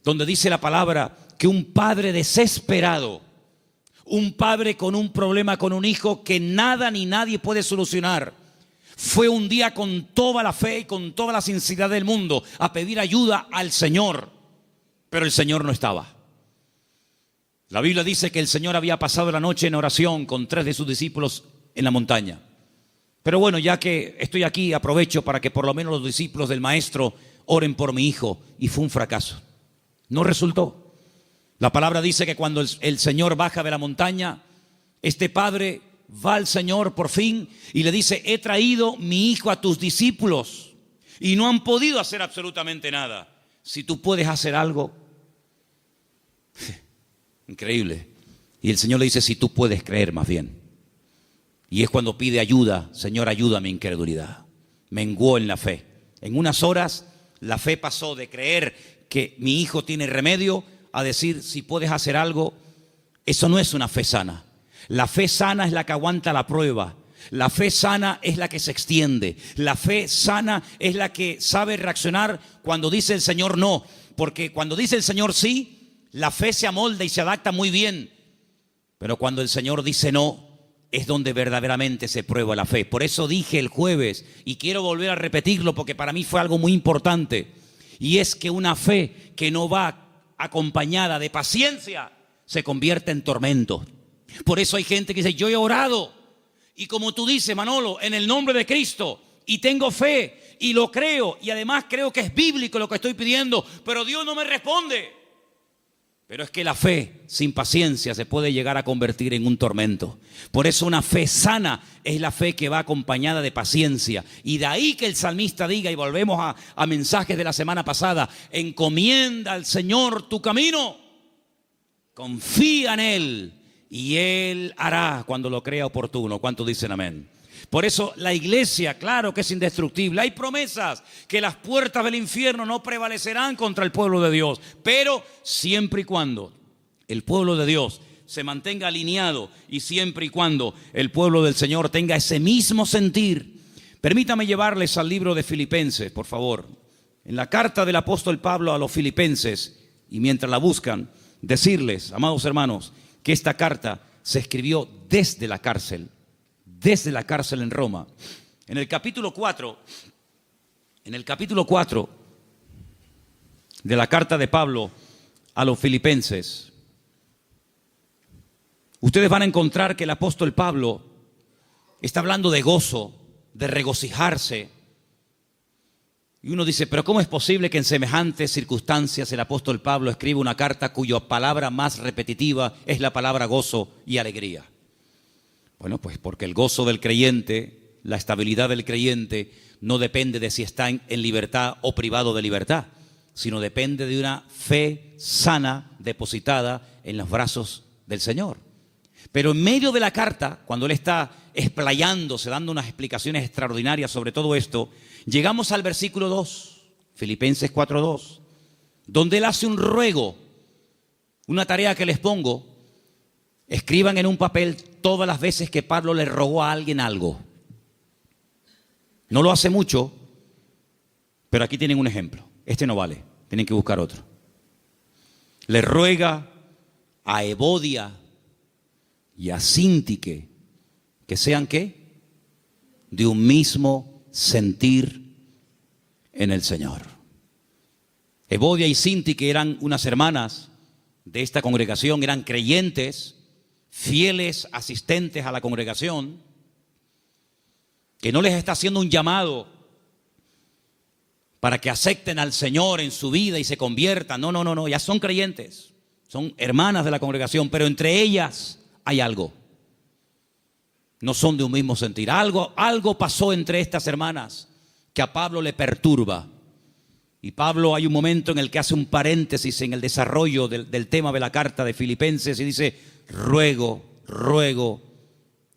donde dice la palabra que un padre desesperado, un padre con un problema con un hijo que nada ni nadie puede solucionar, fue un día con toda la fe y con toda la sinceridad del mundo a pedir ayuda al Señor, pero el Señor no estaba. La Biblia dice que el Señor había pasado la noche en oración con 3 de sus discípulos en la montaña. Pero bueno, ya que estoy aquí, aprovecho para que por lo menos los discípulos del maestro oren por mi hijo. Y fue un fracaso. No resultó. La palabra dice que cuando el Señor baja de la montaña, este padre va al Señor por fin y le dice: he traído mi hijo a tus discípulos y no han podido hacer absolutamente nada. Si tú puedes hacer algo. Increíble. Y el Señor le dice: si tú puedes creer, más bien. Y es cuando pide ayuda: Señor, ayuda a mi incredulidad. Menguó en la fe. En unas horas la fe pasó de creer que mi hijo tiene remedio a decir: si puedes hacer algo. Eso no es una fe sana. La fe sana es la que aguanta la prueba. La fe sana es la que se extiende. La fe sana es la que sabe reaccionar cuando dice el Señor no. Porque cuando dice el Señor sí, la fe se amolda y se adapta muy bien. Pero cuando el Señor dice no, es donde verdaderamente se prueba la fe. Por eso dije el jueves, y quiero volver a repetirlo porque para mí fue algo muy importante, y es que una fe que no va acompañada de paciencia se convierte en tormento. Por eso hay gente que dice: yo he orado, y como tú dices, Manolo, en el nombre de Cristo, y tengo fe, y lo creo, y además creo que es bíblico lo que estoy pidiendo, pero Dios no me responde. Pero es que la fe sin paciencia se puede llegar a convertir en un tormento. Por eso una fe sana es la fe que va acompañada de paciencia. Y de ahí que el salmista diga, y volvemos a mensajes de la semana pasada: encomienda al Señor tu camino, confía en Él y Él hará cuando lo crea oportuno. ¿Cuántos dicen amén? Por eso la iglesia, claro que es indestructible. Hay promesas que las puertas del infierno no prevalecerán contra el pueblo de Dios. Pero siempre y cuando el pueblo de Dios se mantenga alineado y siempre y cuando el pueblo del Señor tenga ese mismo sentir. Permítame llevarles al libro de Filipenses, por favor. En la carta del apóstol Pablo a los Filipenses, y mientras la buscan, decirles, amados hermanos, que esta carta se escribió desde la cárcel en Roma. En el capítulo 4 de la carta de Pablo a los Filipenses, ustedes van a encontrar que el apóstol Pablo está hablando de gozo, de regocijarse. Y uno dice: pero ¿cómo es posible que en semejantes circunstancias el apóstol Pablo escriba una carta cuya palabra más repetitiva es la palabra gozo y alegría? Bueno, pues porque el gozo del creyente, la estabilidad del creyente, no depende de si está en libertad o privado de libertad, sino depende de una fe sana depositada en los brazos del Señor. Pero en medio de la carta, cuando él está explayándose, dando unas explicaciones extraordinarias sobre todo esto, llegamos al versículo 2, Filipenses 4:2, donde él hace un ruego, una tarea que les pongo: escriban en un papel todas las veces que Pablo le rogó a alguien algo. No lo hace mucho, pero aquí tienen un ejemplo. Este no vale, tienen que buscar otro. Le ruega a Evodia y a Síntique que sean ¿qué? De un mismo sentir en el Señor. Evodia y Síntique eran unas hermanas de esta congregación, eran creyentes, fieles asistentes a la congregación, que no les está haciendo un llamado para que acepten al Señor en su vida y se conviertan. No, ya son creyentes, son hermanas de la congregación, pero entre ellas hay algo. No son de un mismo sentir. Algo pasó entre estas hermanas que a Pablo le perturba. Y Pablo, hay un momento en el que hace un paréntesis en el desarrollo del tema de la carta de Filipenses y dice: ruego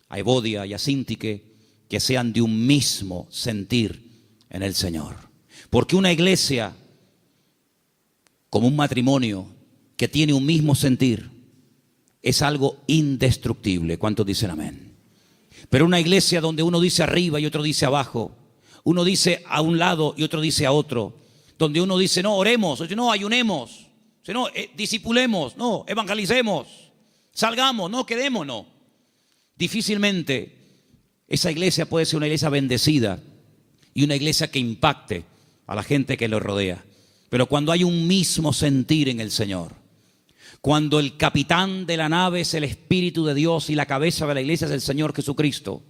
a Evodia y a Síntique que sean de un mismo sentir en el Señor. Porque una iglesia, como un matrimonio que tiene un mismo sentir, es algo indestructible. ¿Cuántos dicen amén? Pero una iglesia donde uno dice arriba y otro dice abajo, uno dice a un lado y otro dice a otro, donde uno dice no, oremos, otro, no, ayunemos, no, discipulemos, no, evangelicemos, salgamos, no, quedémonos. Difícilmente esa iglesia puede ser una iglesia bendecida y una iglesia que impacte a la gente que lo rodea. Pero cuando hay un mismo sentir en el Señor, cuando el capitán de la nave es el Espíritu de Dios y la cabeza de la iglesia es el Señor Jesucristo,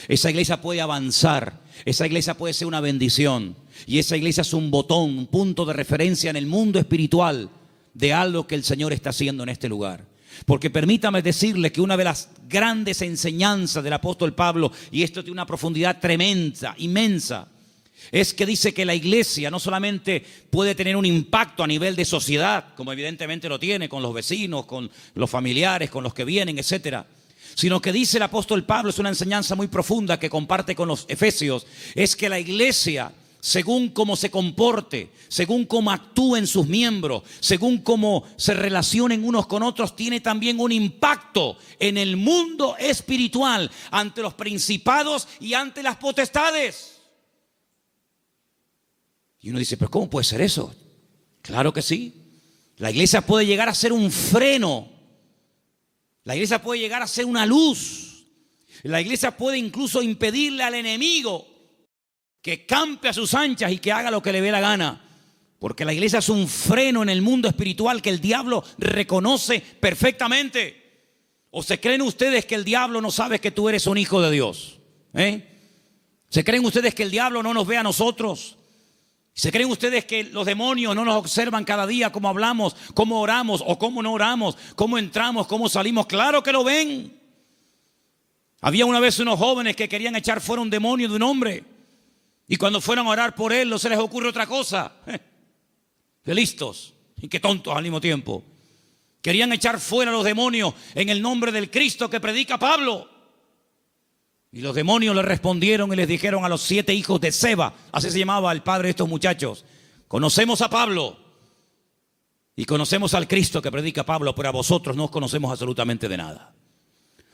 esa iglesia puede avanzar, esa iglesia puede ser una bendición y esa iglesia es un botón, un punto de referencia en el mundo espiritual de algo que el Señor está haciendo en este lugar. Porque permítame decirle que una de las grandes enseñanzas del apóstol Pablo, y esto tiene una profundidad tremenda, inmensa, es que dice que la iglesia no solamente puede tener un impacto a nivel de sociedad, como evidentemente lo tiene con los vecinos, con los familiares, con los que vienen, etcétera, sino que dice el apóstol Pablo, es una enseñanza muy profunda que comparte con los efesios, es que la iglesia, según cómo se comporte, según cómo actúen sus miembros, según cómo se relacionen unos con otros, tiene también un impacto en el mundo espiritual, ante los principados y ante las potestades. Y uno dice, pero ¿cómo puede ser eso? Claro que sí. La iglesia puede llegar a ser un freno. La iglesia puede llegar a ser una luz. La iglesia puede incluso impedirle al enemigo que campe a sus anchas y que haga lo que le dé la gana. Porque la iglesia es un freno en el mundo espiritual que el diablo reconoce perfectamente. ¿O se creen ustedes que el diablo no sabe que tú eres un hijo de Dios? ¿Se creen ustedes que el diablo no nos ve a nosotros? ¿Se creen ustedes que los demonios no nos observan cada día cómo hablamos, cómo oramos o cómo no oramos, cómo entramos, cómo salimos? Claro que lo ven. Había una vez unos jóvenes que querían echar fuera un demonio de un hombre y cuando fueron a orar por él no se les ocurre otra cosa. Qué listos y qué tontos al mismo tiempo. Querían echar fuera los demonios en el nombre del Cristo que predica Pablo. Y los demonios le respondieron y les dijeron a los 7 hijos de Seba, así se llamaba el padre de estos muchachos: conocemos a Pablo y conocemos al Cristo que predica Pablo, pero a vosotros no os conocemos absolutamente de nada.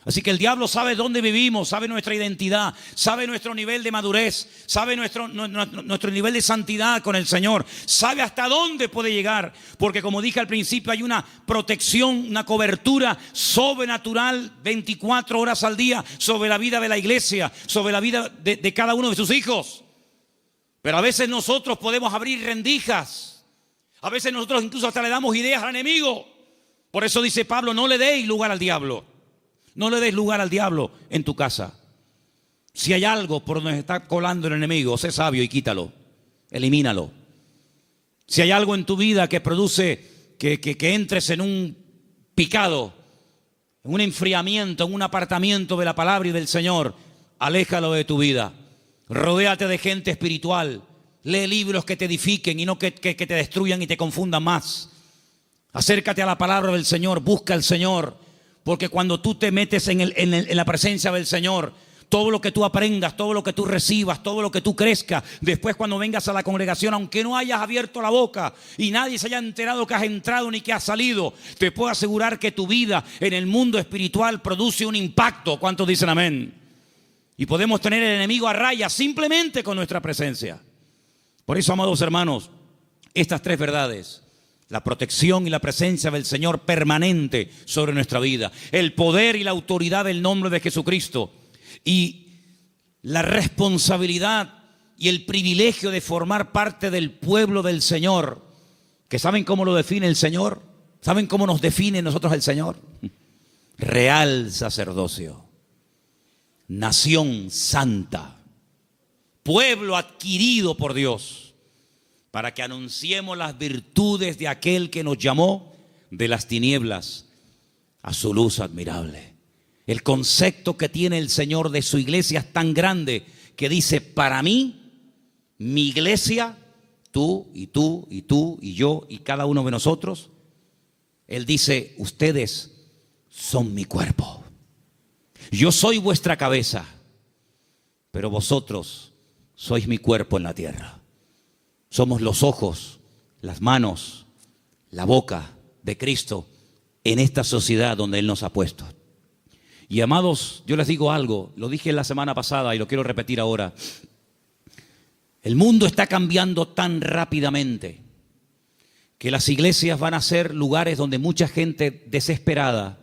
Así que el diablo sabe dónde vivimos, sabe nuestra identidad, sabe nuestro nivel de madurez, sabe nuestro nivel de santidad con el Señor, sabe hasta dónde puede llegar, porque como dije al principio, hay una protección, una cobertura sobrenatural 24 horas al día sobre la vida de la iglesia, sobre la vida de cada uno de sus hijos. Pero a veces nosotros podemos abrir rendijas, a veces nosotros incluso hasta le damos ideas al enemigo. Por eso dice Pablo, no le deis lugar al diablo. No le des lugar al diablo en tu casa. Si hay algo por donde está colando el enemigo, sé sabio y quítalo, elimínalo. Si hay algo en tu vida que produce que entres en un picado, en un enfriamiento, en un apartamiento de la palabra y del Señor, aléjalo de tu vida. Rodéate de gente espiritual. Lee libros que te edifiquen y no que te destruyan y te confundan más. Acércate a la palabra del Señor, busca al Señor. Porque cuando tú te metes en la presencia del Señor, todo lo que tú aprendas, todo lo que tú recibas, todo lo que tú crezcas, después cuando vengas a la congregación, aunque no hayas abierto la boca y nadie se haya enterado que has entrado ni que has salido, te puedo asegurar que tu vida en el mundo espiritual produce un impacto. ¿Cuántos dicen amén? Y podemos tener el enemigo a raya simplemente con nuestra presencia. Por eso, amados hermanos, estas 3 verdades: la protección y la presencia del Señor permanente sobre nuestra vida, el poder y la autoridad del nombre de Jesucristo y la responsabilidad y el privilegio de formar parte del pueblo del Señor, que ¿saben cómo lo define el Señor? ¿Saben cómo nos define nosotros el Señor? Real sacerdocio, nación santa, pueblo adquirido por Dios, para que anunciemos las virtudes de aquel que nos llamó de las tinieblas a su luz admirable. El concepto que tiene el Señor de su iglesia es tan grande que dice: para mí, mi iglesia, tú y tú y tú y yo y cada uno de nosotros, Él dice: ustedes son mi cuerpo. Yo soy vuestra cabeza, pero vosotros sois mi cuerpo en la tierra. Somos los ojos, las manos, la boca de Cristo en esta sociedad donde Él nos ha puesto. Y amados, yo les digo algo, lo dije la semana pasada y lo quiero repetir ahora. El mundo está cambiando tan rápidamente que las iglesias van a ser lugares donde mucha gente desesperada,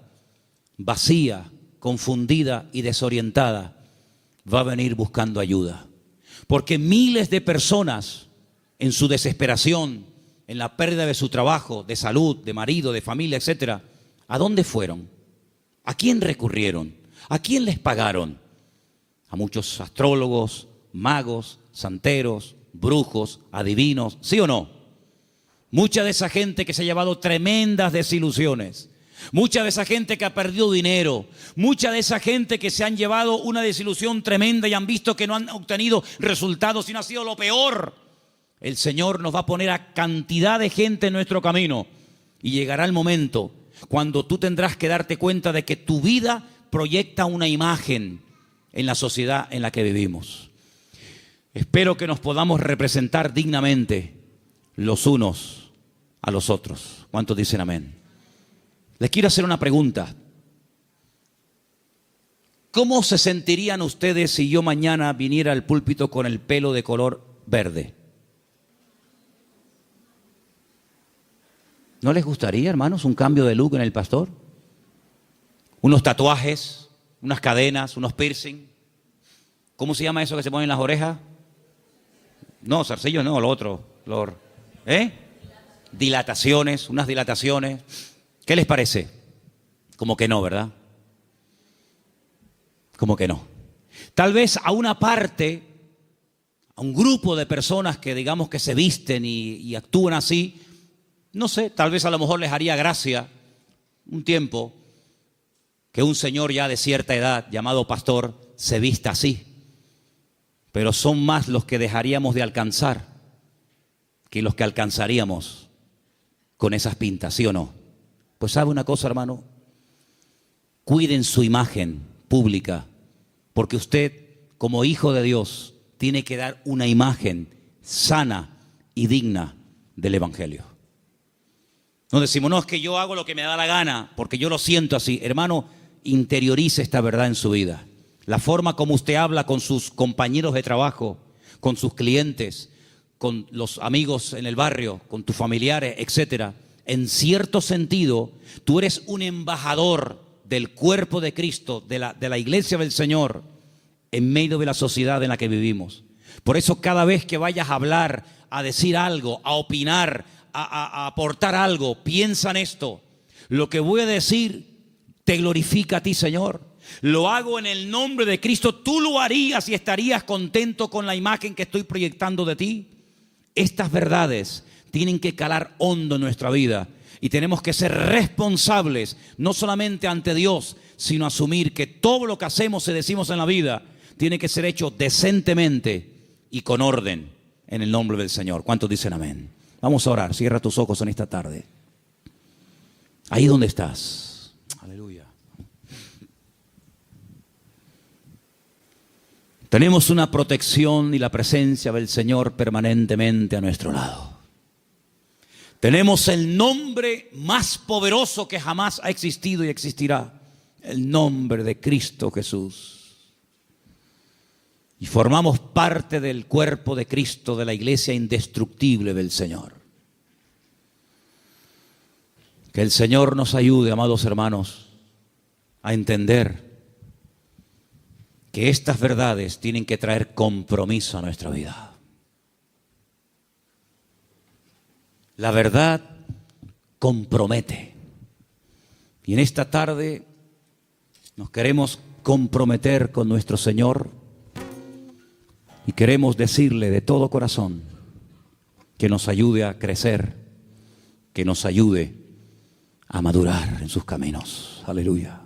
vacía, confundida y desorientada va a venir buscando ayuda. Porque miles de personas en su desesperación, en la pérdida de su trabajo, de salud, de marido, de familia, etcétera, ¿a dónde fueron? ¿A quién recurrieron? ¿A quién les pagaron? A muchos astrólogos, magos, santeros, brujos, adivinos, ¿sí o no? Mucha de esa gente que se ha llevado tremendas desilusiones, mucha de esa gente que ha perdido dinero, mucha de esa gente que se han llevado una desilusión tremenda y han visto que no han obtenido resultados, sino ha sido lo peor. El Señor nos va a poner a cantidad de gente en nuestro camino y llegará el momento cuando tú tendrás que darte cuenta de que tu vida proyecta una imagen en la sociedad en la que vivimos. Espero que nos podamos representar dignamente los unos a los otros. ¿Cuántos dicen amén? Les quiero hacer una pregunta. ¿Cómo se sentirían ustedes si yo mañana viniera al púlpito con el pelo de color verde? ¿No les gustaría, hermanos, un cambio de look en el pastor? Unos tatuajes, unas cadenas, unos piercing. ¿Cómo se llama eso que se pone en las orejas? No, zarcillos no, lo otro. Dilataciones, unas dilataciones. ¿Qué les parece? Como que no, ¿verdad? Como que no. Tal vez a una parte, a un grupo de personas que digamos que se visten y actúan así, no sé, tal vez a lo mejor les haría gracia un tiempo que un señor ya de cierta edad llamado pastor se vista así. Pero son más los que dejaríamos de alcanzar que los que alcanzaríamos con esas pintas, ¿sí o no? Pues sabe una cosa, hermano, cuiden su imagen pública, porque usted como hijo de Dios tiene que dar una imagen sana y digna del Evangelio. No decimos, no, es que yo hago lo que me da la gana, porque yo lo siento así. Hermano, interiorice esta verdad en su vida. La forma como usted habla con sus compañeros de trabajo, con sus clientes, con los amigos en el barrio, con tus familiares, etcétera. En cierto sentido, tú eres un embajador del cuerpo de Cristo, de la iglesia del Señor, en medio de la sociedad en la que vivimos. Por eso cada vez que vayas a hablar, a decir algo, a opinar, a aportar algo, piensa en esto. Lo que voy a decir te glorifica a ti, Señor. Lo hago en el nombre de Cristo. Tú lo harías y estarías contento con la imagen que estoy proyectando de ti. Estas verdades tienen que calar hondo en nuestra vida y tenemos que ser responsables, no solamente ante Dios, sino asumir que todo lo que hacemos y decimos en la vida tiene que ser hecho decentemente y con orden en el nombre del Señor. ¿Cuántos dicen amén? Vamos a orar. Cierra tus ojos en esta tarde. Ahí donde estás. Aleluya. Tenemos una protección y la presencia del Señor permanentemente a nuestro lado. Tenemos el nombre más poderoso que jamás ha existido y existirá. El nombre de Cristo Jesús. Y formamos parte del cuerpo de Cristo, de la iglesia indestructible del Señor. Que el Señor nos ayude, amados hermanos, a entender que estas verdades tienen que traer compromiso a nuestra vida. La verdad compromete. Y en esta tarde nos queremos comprometer con nuestro Señor y queremos decirle de todo corazón que nos ayude a crecer, que nos ayude a madurar en sus caminos. Aleluya.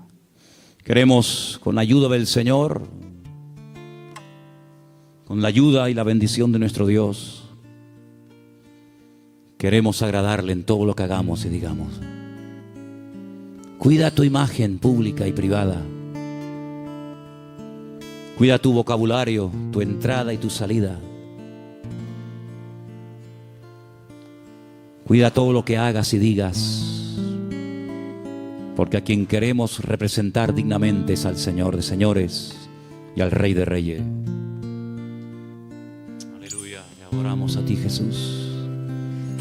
Queremos, con la ayuda del Señor, con la ayuda y la bendición de nuestro Dios, queremos agradarle en todo lo que hagamos y digamos. Cuida tu imagen pública y privada. Cuida tu vocabulario, tu entrada y tu salida. Cuida todo lo que hagas y digas, porque a quien queremos representar dignamente es al Señor de señores y al Rey de reyes. Aleluya, le adoramos a ti, Jesús.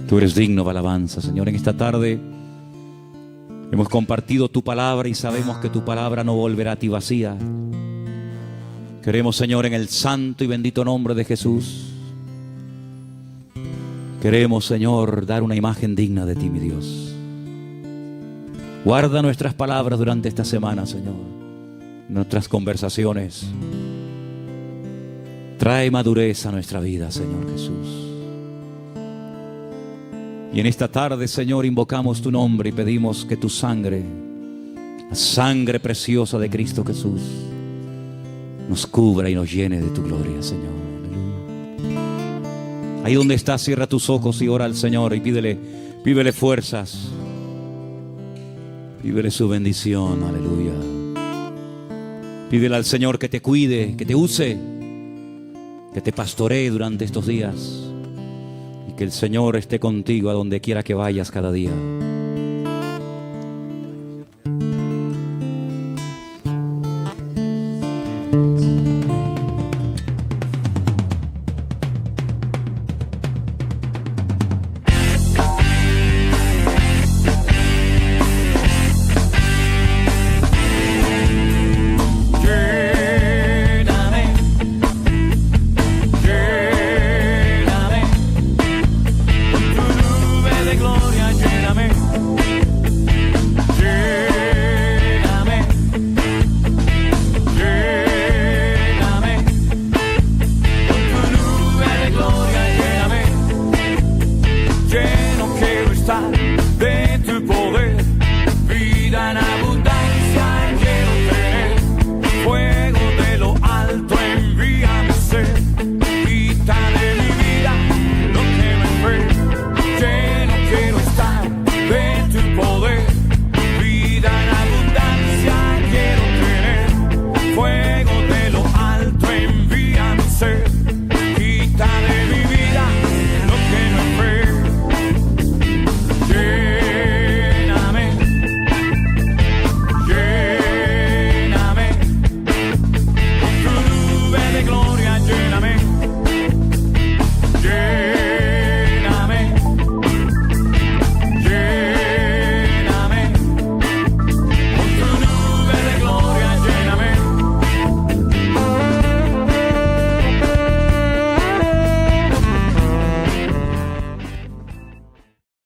Tú eres digno de alabanza, Señor. En esta tarde hemos compartido tu palabra y sabemos que tu palabra no volverá a ti vacía. Queremos, Señor, en el santo y bendito nombre de Jesús, queremos, Señor, dar una imagen digna de ti, mi Dios. Guarda nuestras palabras durante esta semana, Señor, nuestras conversaciones. Trae madurez a nuestra vida, Señor Jesús. Y en esta tarde, Señor, invocamos tu nombre y pedimos que tu sangre, la sangre preciosa de Cristo Jesús, nos cubra y nos llene de tu gloria, Señor. Ahí donde estás, cierra tus ojos y ora al Señor y pídele fuerzas. Pídele su bendición, aleluya. Pídele al Señor que te cuide, que te use, que te pastoree durante estos días. Y que el Señor esté contigo a donde quiera que vayas cada día.